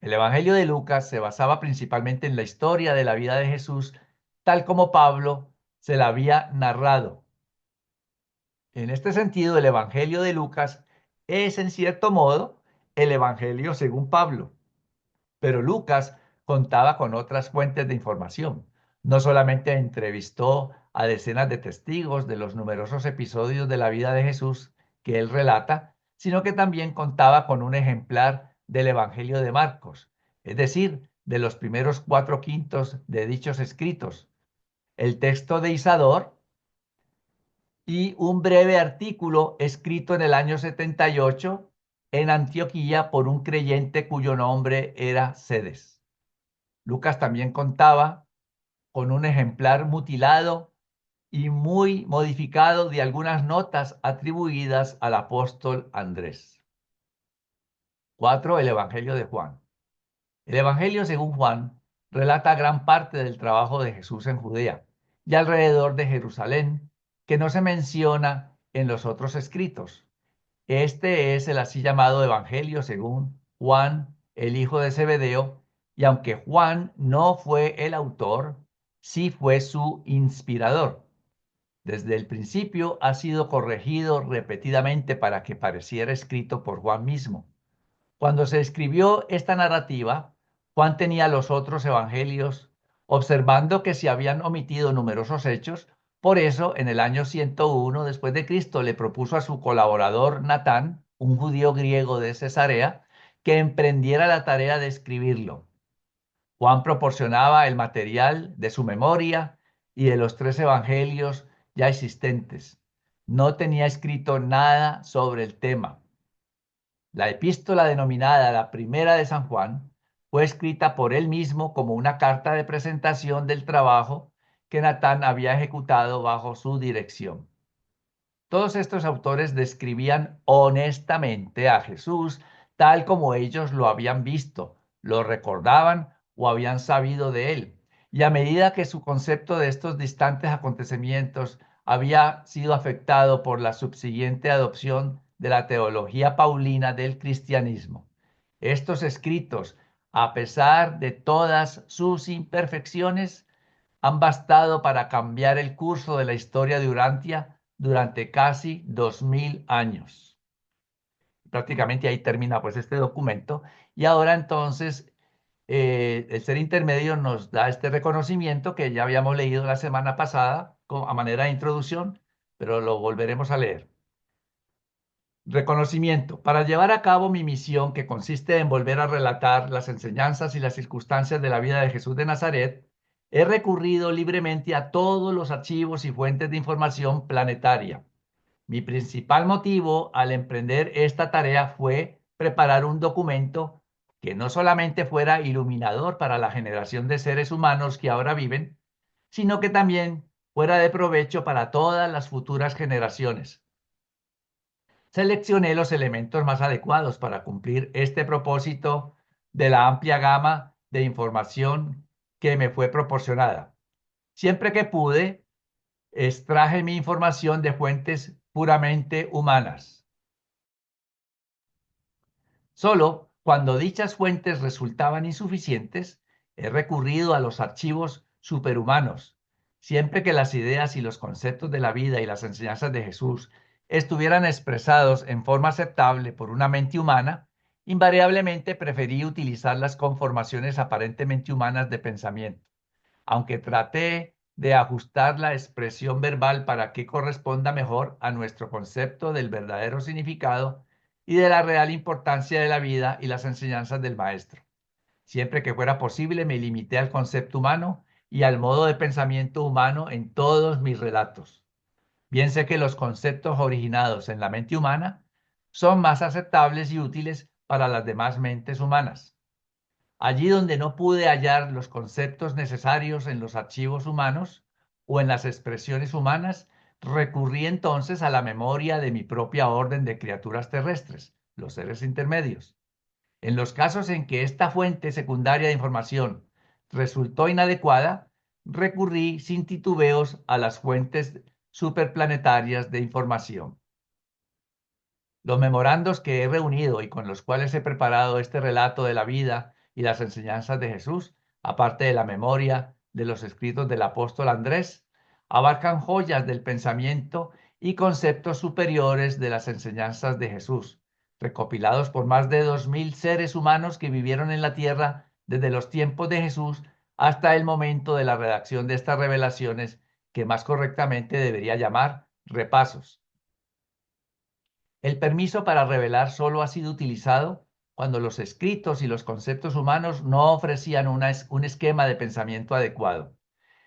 El Evangelio de Lucas se basaba principalmente en la historia de la vida de Jesús, tal como Pablo se la había narrado. En este sentido, el Evangelio de Lucas es, en cierto modo, el Evangelio según Pablo. Pero Lucas contaba con otras fuentes de información. No solamente entrevistó a decenas de testigos de los numerosos episodios de la vida de Jesús que él relata, sino que también contaba con un ejemplar del Evangelio de Marcos, es decir, de los primeros 4/5 de dichos escritos, el texto de Isador y un breve artículo escrito en el año 78 en Antioquía por un creyente cuyo nombre era Sedes. Lucas también contaba con un ejemplar mutilado y muy modificado de algunas notas atribuidas al apóstol Andrés. 4. El Evangelio de Juan. El Evangelio según Juan relata gran parte del trabajo de Jesús en Judea y alrededor de Jerusalén, que no se menciona en los otros escritos. Este es el así llamado Evangelio según Juan, el hijo de Zebedeo, y aunque Juan no fue el autor, sí fue su inspirador. Desde el principio ha sido corregido repetidamente para que pareciera escrito por Juan mismo. Cuando se escribió esta narrativa, Juan tenía los otros evangelios, observando que se habían omitido numerosos hechos. Por eso, en el año 101 después de Cristo, le propuso a su colaborador Natán, un judío griego de Cesarea, que emprendiera la tarea de escribirlo. Juan proporcionaba el material de su memoria y de los 3 evangelios ya existentes. No tenía escrito nada sobre el tema. La epístola denominada la Primera de San Juan fue escrita por él mismo como una carta de presentación del trabajo que Natán había ejecutado bajo su dirección. Todos estos autores describían honestamente a Jesús tal como ellos lo habían visto, lo recordaban o habían sabido de él. Y a medida que su concepto de estos distantes acontecimientos había sido afectado por la subsiguiente adopción de la teología paulina del cristianismo, estos escritos, a pesar de todas sus imperfecciones, han bastado para cambiar el curso de la historia de Urantia durante casi 2000 años. Prácticamente ahí termina pues este documento y ahora entonces el ser intermedio nos da este reconocimiento que ya habíamos leído la semana pasada a manera de introducción, pero lo volveremos a leer. Reconocimiento. Para llevar a cabo mi misión, que consiste en volver a relatar las enseñanzas y las circunstancias de la vida de Jesús de Nazaret, he recurrido libremente a todos los archivos y fuentes de información planetaria. Mi principal motivo al emprender esta tarea fue preparar un documento que no solamente fuera iluminador para la generación de seres humanos que ahora viven, sino que también fuera de provecho para todas las futuras generaciones. Seleccioné los elementos más adecuados para cumplir este propósito de la amplia gama de información que me fue proporcionada. Siempre que pude, extraje mi información de fuentes puramente humanas. Solo cuando dichas fuentes resultaban insuficientes, He recurrido a los archivos superhumanos. Siempre que las ideas y los conceptos de la vida y las enseñanzas de Jesús estuvieran expresados en forma aceptable por una mente humana, invariablemente preferí utilizar las conformaciones aparentemente humanas de pensamiento, aunque traté de ajustar la expresión verbal para que corresponda mejor a nuestro concepto del verdadero significado y de la real importancia de la vida y las enseñanzas del Maestro. Siempre que fuera posible, me limité al concepto humano y al modo de pensamiento humano en todos mis relatos. Bien sé que los conceptos originados en la mente humana son más aceptables y útiles para las demás mentes humanas. Allí donde no pude hallar los conceptos necesarios en los archivos humanos o en las expresiones humanas, recurrí entonces a la memoria de mi propia orden de criaturas terrestres, los seres intermedios. En los casos en que esta fuente secundaria de información resultó inadecuada, recurrí sin titubeos a las fuentes superplanetarias de información. Los memorandos que he reunido y con los cuales he preparado este relato de la vida y las enseñanzas de Jesús, aparte de la memoria de los escritos del apóstol Andrés, abarcan joyas del pensamiento y conceptos superiores de las enseñanzas de Jesús, recopilados por más de 2000 seres humanos que vivieron en la tierra desde los tiempos de Jesús hasta el momento de la redacción de estas revelaciones, que más correctamente debería llamar repasos. El permiso para revelar solo ha sido utilizado cuando los escritos y los conceptos humanos no ofrecían un esquema de pensamiento adecuado.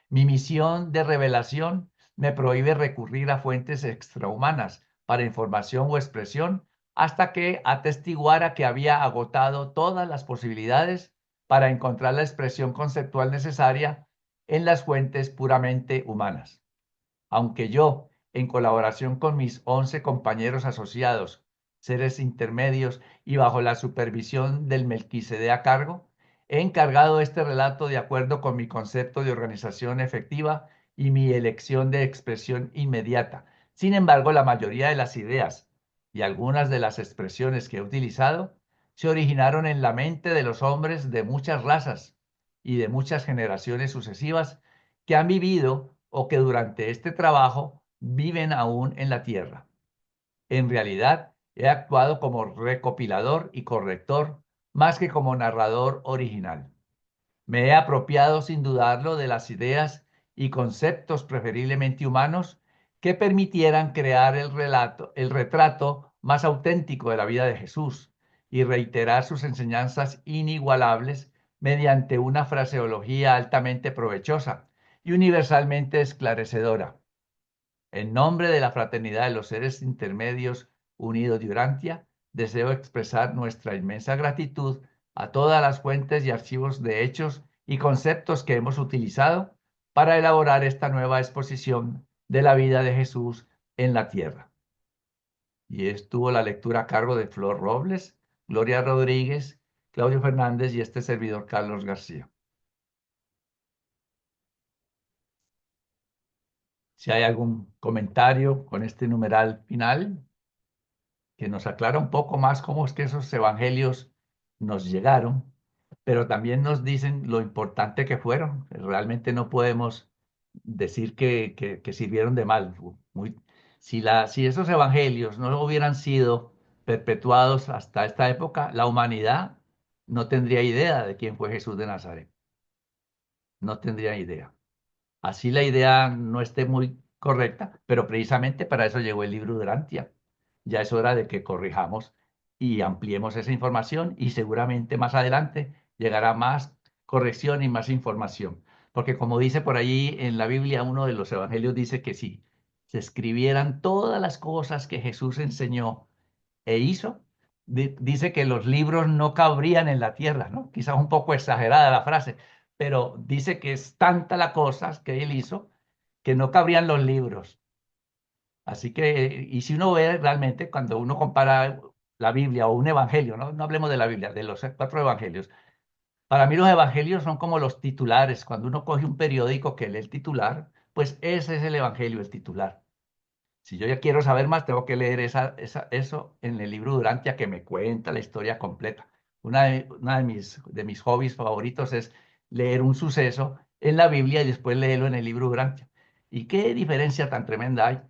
Mi misión de revelación me prohíbe recurrir a fuentes extrahumanas para información o expresión hasta que atestiguara que había agotado todas las posibilidades para encontrar la expresión conceptual necesaria en las fuentes puramente humanas. Aunque yo, en colaboración con mis 11 compañeros asociados, seres intermedios y bajo la supervisión del Melquisedec a cargo, he encargado este relato de acuerdo con mi concepto de organización efectiva y mi elección de expresión inmediata. Sin embargo, la mayoría de las ideas y algunas de las expresiones que he utilizado se originaron en la mente de los hombres de muchas razas y de muchas generaciones sucesivas que han vivido o que durante este trabajo viven aún en la tierra. En realidad, he actuado como recopilador y corrector más que como narrador original. Me he apropiado sin dudarlo de las ideas y conceptos preferiblemente humanos que permitieran crear el retrato más auténtico de la vida de Jesús y reiterar sus enseñanzas inigualables mediante una fraseología altamente provechosa y universalmente esclarecedora. En nombre de la fraternidad de los seres intermedios unidos de Urantia, deseo expresar nuestra inmensa gratitud a todas las fuentes y archivos de hechos y conceptos que hemos utilizado para elaborar esta nueva exposición de la vida de Jesús en la tierra. Y estuvo la lectura a cargo de Flor Robles, Gloria Rodríguez, Claudio Fernández y este servidor Carlos García. Si hay algún comentario con este numeral final que nos aclara un poco más cómo es que esos evangelios nos llegaron, pero también nos dicen lo importante que fueron. Realmente no podemos decir que sirvieron de mal. Si esos evangelios no hubieran sido perpetuados hasta esta época, la humanidad no tendría idea de quién fue Jesús de Nazaret. No tendría idea. Así la idea no esté muy correcta, pero precisamente para eso llegó el libro Urantia. Ya es hora de que corrijamos y ampliemos esa información y seguramente más adelante llegará más corrección y más información. Porque como dice por allí en la Biblia, uno de los evangelios dice que si se escribieran todas las cosas que Jesús enseñó e hizo, dice que los libros no cabrían en la tierra, ¿no? Quizás un poco exagerada la frase, pero dice que es tanta la cosa que él hizo que no cabrían los libros. Así que, y si uno ve realmente, cuando uno compara la Biblia o un evangelio, ¿no? No hablemos de la Biblia, de los 4 evangelios. Para mí los evangelios son como los titulares. Cuando uno coge un periódico que lee el titular, pues ese es el evangelio, el titular. Si yo ya quiero saber más, tengo que leer eso en el libro Durantia, que me cuenta la historia completa. Una de mis hobbies favoritos es leer un suceso en la Biblia y después leerlo en el libro Urantia. ¿Y qué diferencia tan tremenda hay?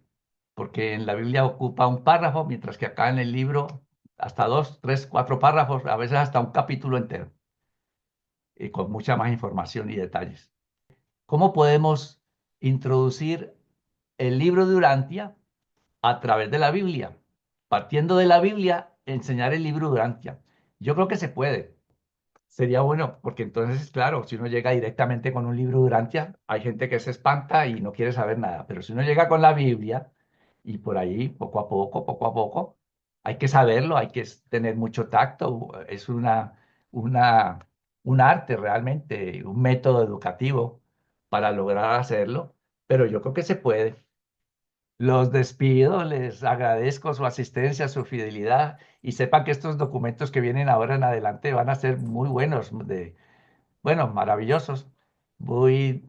Porque en la Biblia ocupa un párrafo, mientras que acá en el libro hasta 2, 3, 4 párrafos, a veces hasta un capítulo entero, y con mucha más información y detalles. ¿Cómo podemos introducir el libro de Urantia a través de la Biblia? Partiendo de la Biblia, enseñar el libro de Urantia. Yo creo que se puede. Sería bueno, porque entonces, claro, si uno llega directamente con un libro de Urantia, hay gente que se espanta y no quiere saber nada. Pero si uno llega con la Biblia y por ahí, poco a poco, hay que saberlo, hay que tener mucho tacto. Es una, un arte realmente, un método educativo para lograr hacerlo. Pero yo creo que se puede. Los despido, les agradezco su asistencia, su fidelidad y sepan que estos documentos que vienen ahora en adelante van a ser muy buenos, bueno, maravillosos, muy,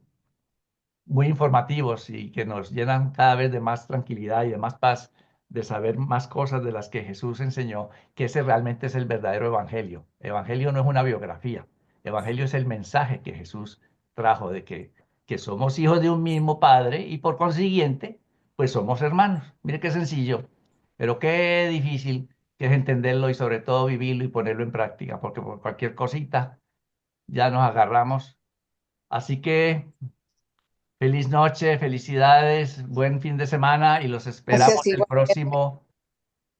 muy informativos y que nos llenan cada vez de más tranquilidad y de más paz, de saber más cosas de las que Jesús enseñó, que ese realmente es el verdadero evangelio. Evangelio no es una biografía, evangelio es el mensaje que Jesús trajo de que somos hijos de un mismo Padre y por consiguiente, pues somos hermanos. Mire qué sencillo, pero qué difícil que es entenderlo y sobre todo vivirlo y ponerlo en práctica, porque por cualquier cosita ya nos agarramos. Así que feliz noche, felicidades, buen fin de semana y los esperamos Gracias, el igualmente. próximo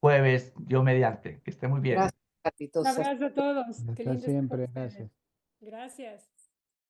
jueves, Dios mediante. Que esté muy bien. Gracias, Un Carlitos. abrazo a todos. Qué Hasta lindo estar con siempre, ustedes. gracias. Gracias.